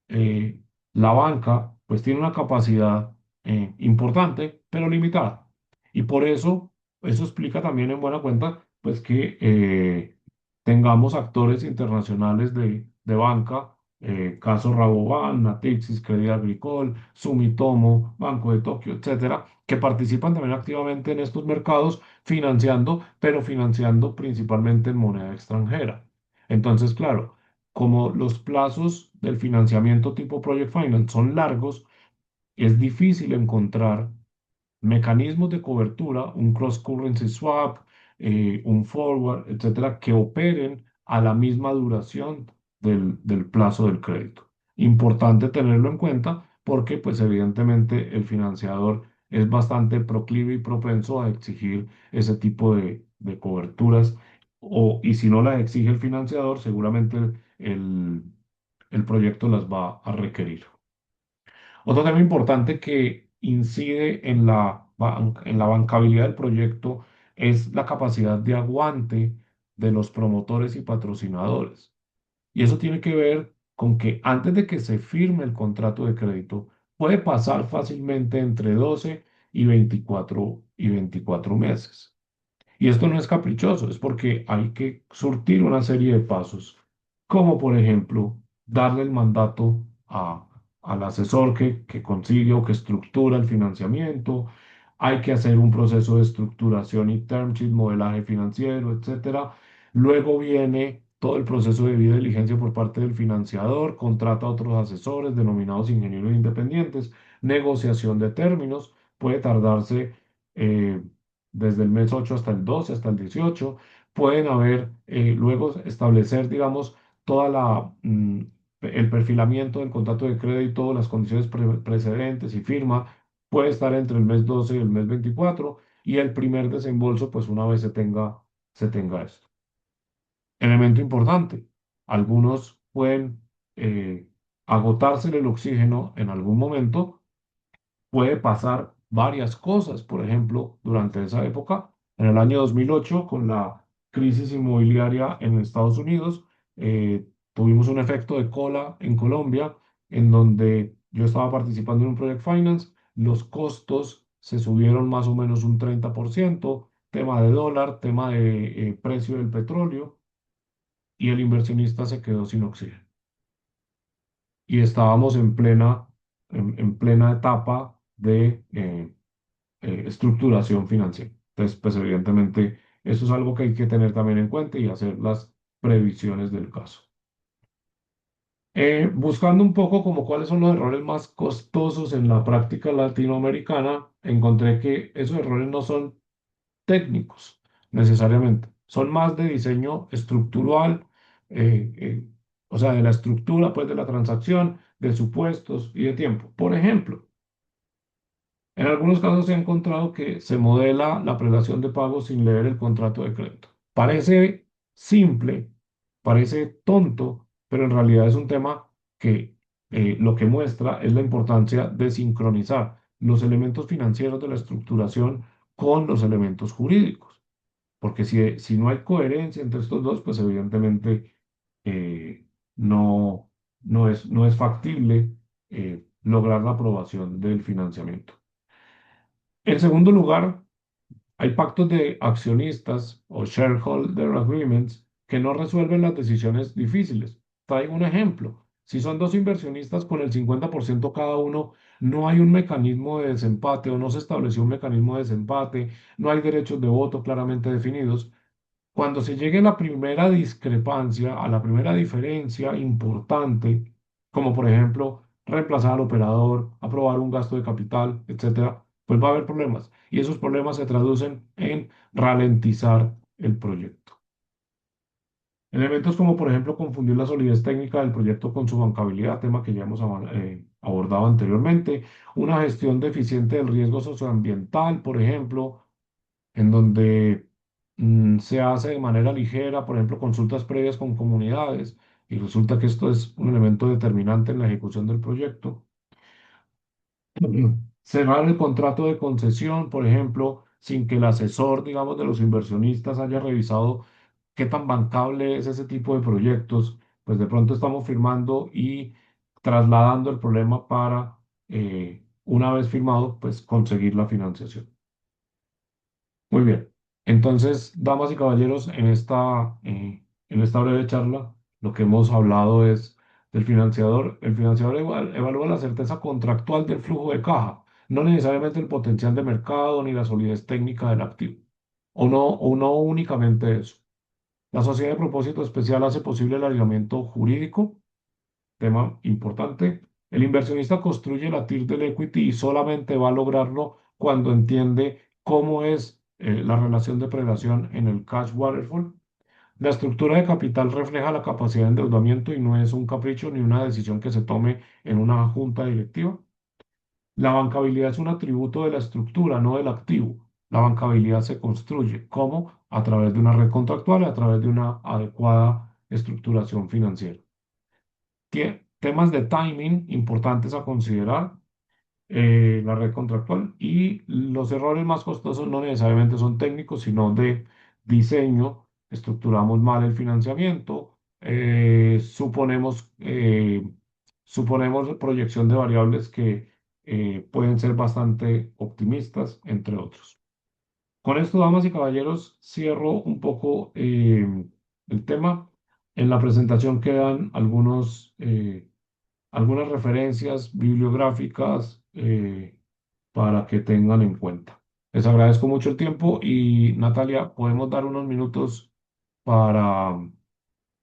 eh, la banca pues tiene una capacidad importante, pero limitada. Y por eso explica también en buena cuenta pues que tengamos actores internacionales de banca, caso Rabobank, Natixis, Crédit Agricole, Sumitomo, Banco de Tokio, etcétera, que participan también activamente en estos mercados financiando, pero financiando principalmente en moneda extranjera. Entonces, claro, como los plazos del financiamiento tipo Project Finance son largos, es difícil encontrar mecanismos de cobertura, un cross-currency swap, un forward, etcétera, que operen a la misma duración del plazo del crédito. Importante tenerlo en cuenta porque, pues, evidentemente, el financiador es bastante proclive y propenso a exigir ese tipo de coberturas y si no las exige el financiador, seguramente el, el proyecto las va a requerir. Otro tema importante que incide en en la bancabilidad del proyecto es la capacidad de aguante de los promotores y patrocinadores. Y eso tiene que ver con que antes de que se firme el contrato de crédito, puede pasar fácilmente entre 12 y 24 meses. Y esto no es caprichoso, es porque hay que surtir una serie de pasos, como por ejemplo darle el mandato al asesor que consigue o que estructura el financiamiento, hay que hacer un proceso de estructuración y term sheet, modelaje financiero, etcétera. Luego viene todo el proceso de debida diligencia por parte del financiador, contrata a otros asesores denominados ingenieros independientes, negociación de términos, puede tardarse eh, desde el mes 8 hasta el 12, hasta el 18. Pueden haber, luego establecer, digamos, el perfilamiento del contrato de crédito, las condiciones precedentes y firma, puede estar entre el mes 12 y el mes 24 y el primer desembolso, pues una vez se tenga esto. Elemento importante, algunos pueden agotarse el oxígeno en algún momento, puede pasar varias cosas. Por ejemplo, durante esa época, en el año 2008, con la crisis inmobiliaria en Estados Unidos, tuvimos un efecto de cola en Colombia, en donde yo estaba participando en un Project Finance, los costos se subieron más o menos un 30%, tema de dólar, tema de precio del petróleo, y el inversionista se quedó sin oxígeno. Y estábamos en plena etapa de estructuración financiera. Entonces, pues evidentemente, eso es algo que hay que tener también en cuenta y hacer las previsiones del caso. Buscando un poco como cuáles son los errores más costosos en la práctica latinoamericana, encontré que esos errores no son técnicos necesariamente, son más de diseño estructural, eh, eh, o sea, de la estructura, pues, de la transacción, de supuestos y de tiempo. Por ejemplo, en algunos casos se ha encontrado que se modela la prelación de pagos sin leer el contrato de crédito. Parece simple, parece tonto, pero en realidad es un tema que lo que muestra es la importancia de sincronizar los elementos financieros de la estructuración con los elementos jurídicos. Porque si no hay coherencia entre estos dos, pues evidentemente eh, no, no es factible lograr la aprobación del financiamiento. En segundo lugar, hay pactos de accionistas o shareholder agreements que no resuelven las decisiones difíciles. Traigo un ejemplo. Si son dos inversionistas con el 50% cada uno, no hay un mecanismo de desempate o no se estableció un mecanismo de desempate, no hay derechos de voto claramente definidos. Cuando se llegue a la primera discrepancia, a la primera diferencia importante, como por ejemplo reemplazar al operador, aprobar un gasto de capital, etcétera, pues va a haber problemas. Y esos problemas se traducen en ralentizar el proyecto. Elementos como, por ejemplo, confundir la solidez técnica del proyecto con su bancabilidad, tema que ya hemos abordado anteriormente. Una gestión deficiente del riesgo socioambiental, por ejemplo, en donde se hace de manera ligera, por ejemplo, consultas previas con comunidades, y resulta que esto es un elemento determinante en la ejecución del proyecto. Cerrar el contrato de concesión, por ejemplo, sin que el asesor, digamos, de los inversionistas haya revisado qué tan bancable es ese tipo de proyectos, pues de pronto estamos firmando y trasladando el problema para, una vez firmado, pues conseguir la financiación. Muy bien. Entonces, damas y caballeros, en esta breve charla, lo que hemos hablado es del financiador. El financiador evalúa la certeza contractual del flujo de caja, no necesariamente el potencial de mercado ni la solidez técnica del activo, o no únicamente eso. La sociedad de propósito especial hace posible el aislamiento jurídico, tema importante. El inversionista construye la TIR del equity y solamente va a lograrlo cuando entiende cómo es la relación de prelación en el cash waterfall. La estructura de capital refleja la capacidad de endeudamiento y no es un capricho ni una decisión que se tome en una junta directiva. La bancabilidad es un atributo de la estructura, no del activo. La bancabilidad se construye como a través de una red contractual y a través de una adecuada estructuración financiera. Temas de timing importantes a considerar, la red contractual, y los errores más costosos no necesariamente son técnicos, sino de diseño. Estructuramos mal el financiamiento, suponemos proyección de variables que pueden ser bastante optimistas, entre otros. Con esto, damas y caballeros, cierro un poco el tema. En la presentación quedan algunas referencias bibliográficas para que tengan en cuenta. Les agradezco mucho el tiempo y Natalia, podemos dar unos minutos para,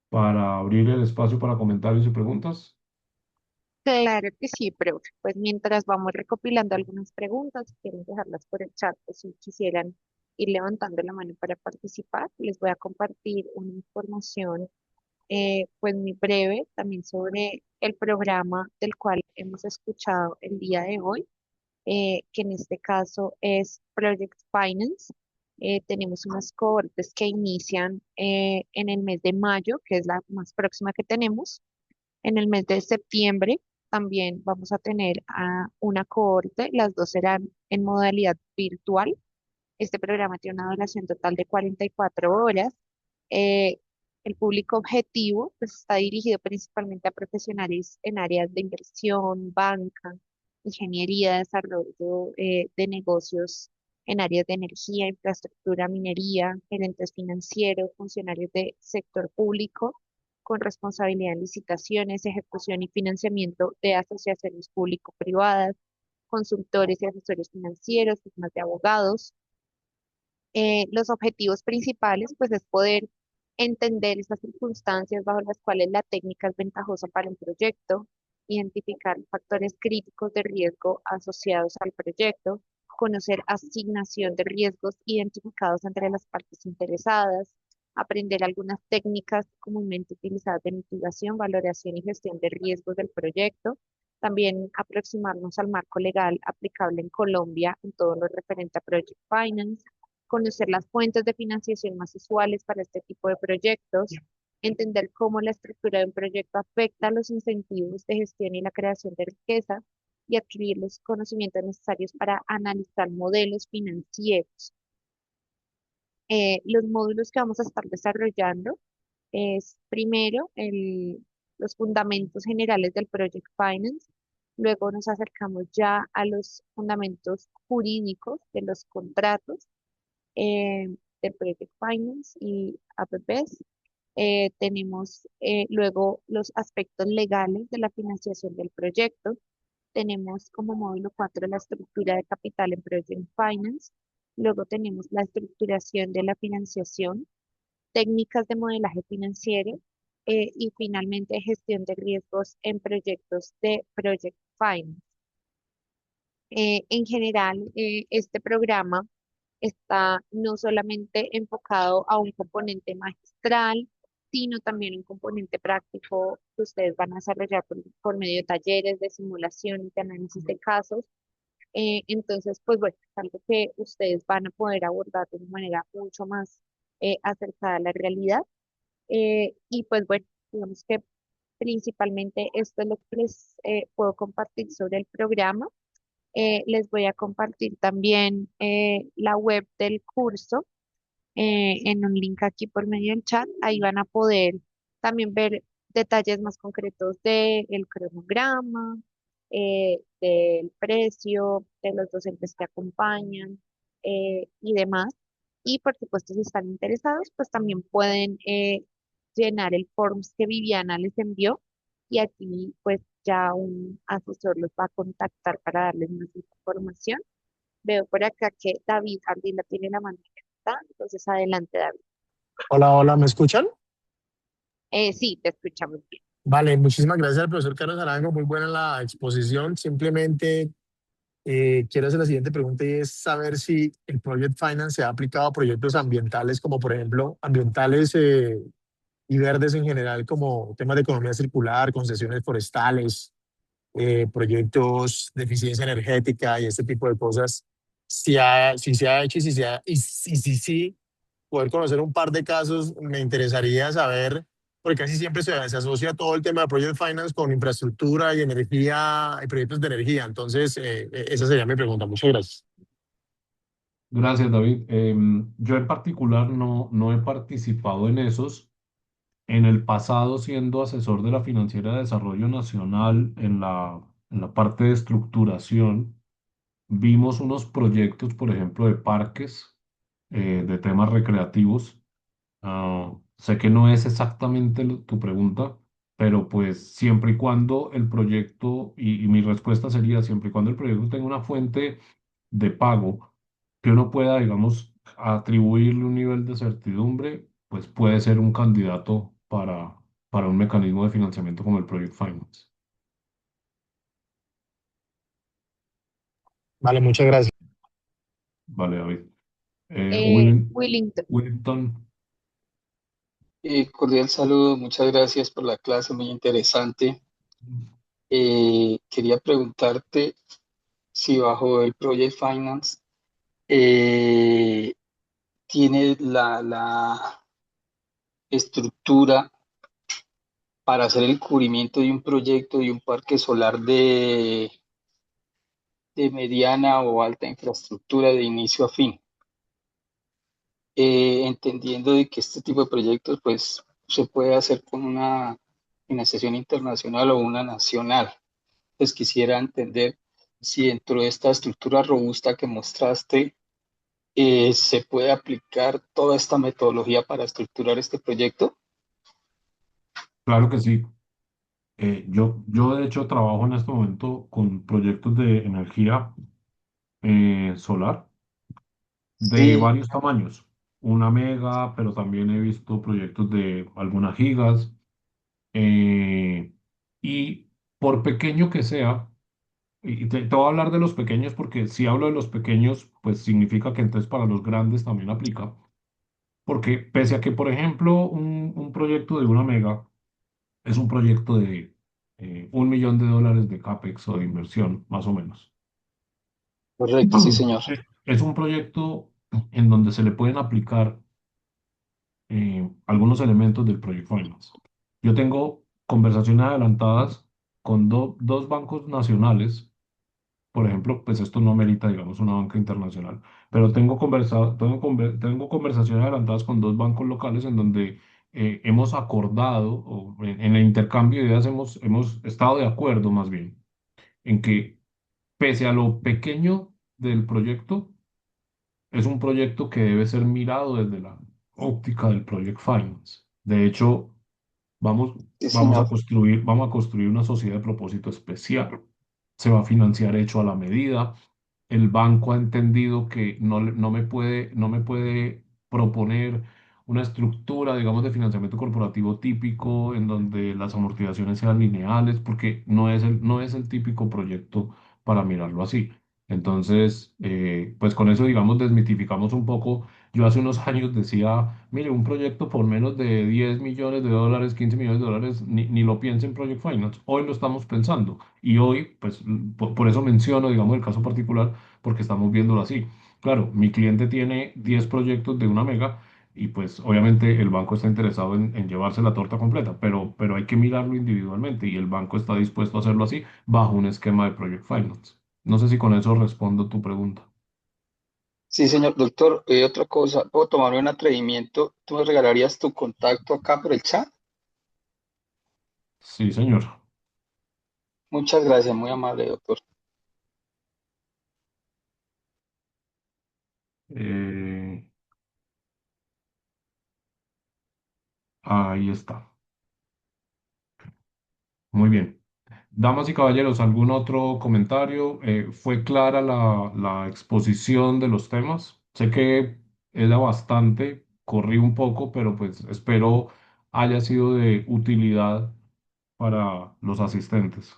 para abrir el espacio para comentarios y preguntas. Claro que sí, profe. Pues mientras vamos recopilando algunas preguntas, si quieren dejarlas por el chat o si quisieran ir levantando la mano para participar, les voy a compartir una información pues muy breve también sobre el programa del cual hemos escuchado el día de hoy, que en este caso es Project Finance. Tenemos unas cohortes que inician en el mes de mayo, que es la más próxima que tenemos. En el mes de septiembre también vamos a tener una cohorte, las dos serán en modalidad virtual. Este programa tiene una duración total de 44 horas. Eh, el público objetivo pues, está dirigido principalmente a profesionales en áreas de inversión, banca, ingeniería, desarrollo de negocios en áreas de energía, infraestructura, minería, gerentes financieros, funcionarios de sector público con responsabilidad en licitaciones, ejecución y financiamiento de asociaciones público-privadas, consultores y asesores financieros, firmas de abogados. Los objetivos principales, pues, es poder entender esas circunstancias bajo las cuales la técnica es ventajosa para el proyecto, identificar factores críticos de riesgo asociados al proyecto, conocer asignación de riesgos identificados entre las partes interesadas, aprender algunas técnicas comúnmente utilizadas de mitigación, valoración y gestión de riesgos del proyecto, también aproximarnos al marco legal aplicable en Colombia en todo lo referente a Project Finance, conocer las fuentes de financiación más usuales para este tipo de proyectos, entender cómo la estructura de un proyecto afecta a los incentivos de gestión y la creación de riqueza y adquirir los conocimientos necesarios para analizar modelos financieros. Los módulos que vamos a estar desarrollando es primero los fundamentos generales del Project Finance, luego nos acercamos ya a los fundamentos jurídicos de los contratos de Project Finance y APPs. Tenemos luego los aspectos legales de la financiación del proyecto. Tenemos como módulo 4 la estructura de capital en Project Finance. Luego tenemos la estructuración de la financiación, técnicas de modelaje financiero y finalmente gestión de riesgos en proyectos de Project Finance. En general, este programa está no solamente enfocado a un componente magistral, sino también un componente práctico que ustedes van a desarrollar por medio de talleres de simulación y de análisis de casos. Entonces, pues bueno, es algo que ustedes van a poder abordar de una manera mucho más acercada a la realidad. Y pues bueno, digamos que principalmente esto es lo que les puedo compartir sobre el programa. Les voy a compartir también la web del curso en un link aquí por medio del chat. Ahí van a poder también ver detalles más concretos del cronograma, del precio, de los docentes que acompañan y demás. Y por supuesto, si están interesados, pues también pueden llenar el forms que Viviana les envió y aquí pues ya un asesor los va a contactar para darles más información. Veo por acá que David Ardila tiene la mano abierta, entonces adelante, David. Hola, hola, ¿me escuchan? Sí, te escuchamos bien. Vale, muchísimas gracias al profesor Carlos Arango, muy buena la exposición. Simplemente quiero hacer la siguiente pregunta y es saber si el Project Finance se ha aplicado a proyectos ambientales, como por ejemplo ambientales y verdes en general, como temas de economía circular, concesiones forestales, proyectos de eficiencia energética y este tipo de cosas. Si se ha hecho y si sí, poder conocer un par de casos, me interesaría saber, porque casi siempre se asocia todo el tema de Project Finance con infraestructura y energía y proyectos de energía. Entonces, esa sería mi pregunta. Muchas gracias. Gracias, David. Yo en particular no he participado en esos. En el pasado, siendo asesor de la Financiera de Desarrollo Nacional en la parte de estructuración, vimos unos proyectos, por ejemplo, de parques, de temas recreativos. Sé que no es exactamente tu pregunta, pero pues siempre y cuando el proyecto, y mi respuesta sería siempre y cuando el proyecto tenga una fuente de pago que uno pueda, digamos, atribuirle un nivel de certidumbre, pues puede ser un candidato para un mecanismo de financiamiento como el Project Finance. Vale, muchas gracias. Vale, David. Will, Willington, Willington, Cordial saludo, muchas gracias por la clase, muy interesante. Quería preguntarte si bajo el Project Finance tiene la estructura para hacer el cubrimiento de un proyecto de un parque solar de mediana o alta infraestructura de inicio a fin. Entendiendo de que este tipo de proyectos pues se puede hacer con una financiación internacional o una nacional. Pues quisiera entender si dentro de esta estructura robusta que mostraste se puede aplicar toda esta metodología para estructurar este proyecto. claro que sí. Yo de hecho trabajo en este momento con proyectos de energía solar de Sí, varios tamaños. Una mega, pero también he visto proyectos de algunas gigas. eh, y por pequeño que sea, y te voy a hablar de los pequeños porque si hablo de los pequeños, pues significa que entonces para los grandes también aplica. Porque pese a que, por ejemplo, un proyecto de una mega es un proyecto de $1 millón de CAPEX o de inversión, más o menos. correcto, sí, señor. Es un proyecto en donde se le pueden aplicar algunos elementos del Project Finance. Yo tengo conversaciones adelantadas con dos bancos nacionales. Por ejemplo, pues esto no amerita, digamos, una banca internacional, pero tengo conversaciones adelantadas con dos bancos locales en donde hemos acordado, o en el intercambio de ideas hemos estado de acuerdo más bien, en que pese a lo pequeño del proyecto, es un proyecto que debe ser mirado desde la óptica del Project Finance. De hecho, Vamos, Sí, señor. vamos a construir una sociedad de propósito especial. Se va a financiar hecho a la medida. El banco ha entendido que no me puede proponer una estructura, digamos, de financiamiento corporativo típico en donde las amortizaciones sean lineales, porque no es el típico proyecto para mirarlo así. Entonces, pues con eso, digamos, desmitificamos un poco. Yo hace unos años decía, mire, un proyecto por menos de 10 millones de dólares, 15 millones de dólares, ni lo piense en Project Finance. Hoy lo estamos pensando. Y hoy, pues, por eso menciono, digamos, el caso particular, porque estamos viéndolo así. Claro, mi cliente tiene 10 proyectos de una mega y pues obviamente el banco está interesado en llevarse la torta completa, pero hay que mirarlo individualmente y el banco está dispuesto a hacerlo así bajo un esquema de Project Finance. No sé si con eso respondo tu pregunta. Sí, señor doctor. Otra cosa, ¿puedo tomar un atrevimiento? ¿Tú me regalarías tu contacto acá por el chat? Sí, señor. Muchas gracias, muy amable, doctor. Eh, ahí está. Muy bien. Damas y caballeros, ¿algún otro comentario? ¿Fue clara la exposición de los temas? Sé que era bastante, corrí un poco, pero pues espero haya sido de utilidad para los asistentes.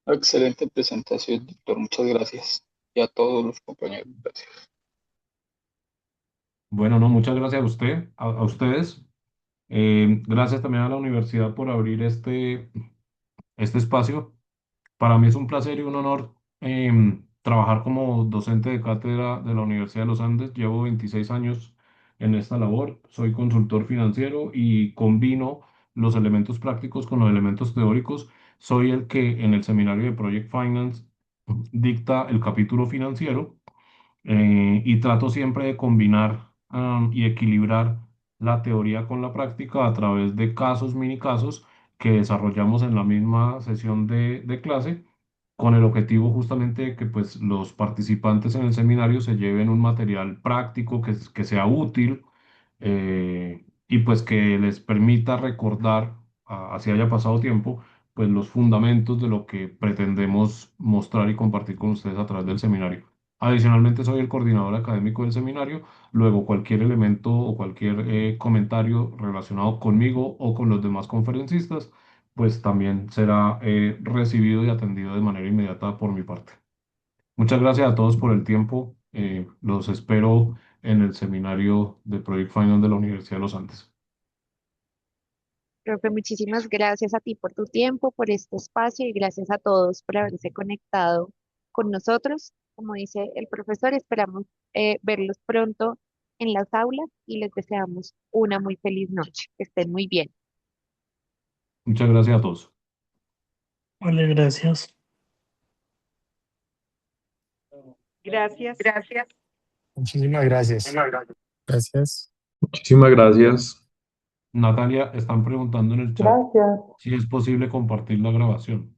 Excelente presentación, doctor. Muchas gracias. Y a todos los compañeros. Gracias. Bueno, no, muchas gracias a usted, a ustedes. Gracias también a la universidad por abrir este espacio. Para mí es un placer y un honor trabajar como docente de cátedra de la Universidad de los Andes. Llevo 26 años en esta labor. Soy consultor financiero y combino los elementos prácticos con los elementos teóricos. Soy el que en el seminario de Project Finance dicta el capítulo financiero y trato siempre de combinar y equilibrar la teoría con la práctica a través de casos, mini casos que desarrollamos en la misma sesión de clase, con el objetivo justamente de que pues, los participantes en el seminario se lleven un material práctico que sea útil y pues que les permita recordar, así haya pasado tiempo, pues los fundamentos de lo que pretendemos mostrar y compartir con ustedes a través del seminario. Adicionalmente, soy el coordinador académico del seminario. Luego, cualquier elemento o cualquier comentario relacionado conmigo o con los demás conferencistas, pues también será recibido y atendido de manera inmediata por mi parte. Muchas gracias a todos por el tiempo. Los espero en el seminario de Project Finance de la Universidad de los Andes. Profe, muchísimas gracias a ti por tu tiempo, por este espacio y gracias a todos por haberse conectado con nosotros. Como dice el profesor, esperamos verlos pronto en las aulas y les deseamos una muy feliz noche. Que estén muy bien. Muchas gracias a todos. Vale, gracias. Gracias. Muchísimas gracias. Gracias. Muchísimas gracias. Natalia, están preguntando en el chat si es posible compartir la grabación.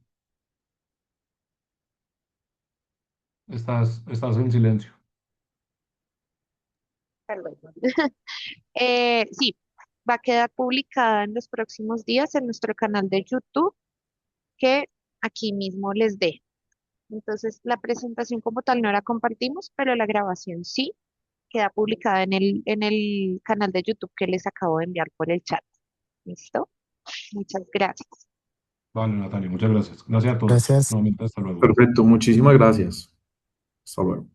Estás en silencio. Perdón. Sí, va a quedar publicada en los próximos días en nuestro canal de YouTube que aquí mismo les dejo. Entonces, la presentación como tal no la compartimos, pero la grabación sí queda publicada en el canal de YouTube que les acabo de enviar por el chat. ¿Listo? Muchas gracias. Vale, Natalia, muchas gracias. Gracias a todos. Gracias. Nuevamente, hasta luego. Perfecto, muchísimas gracias. Hasta luego.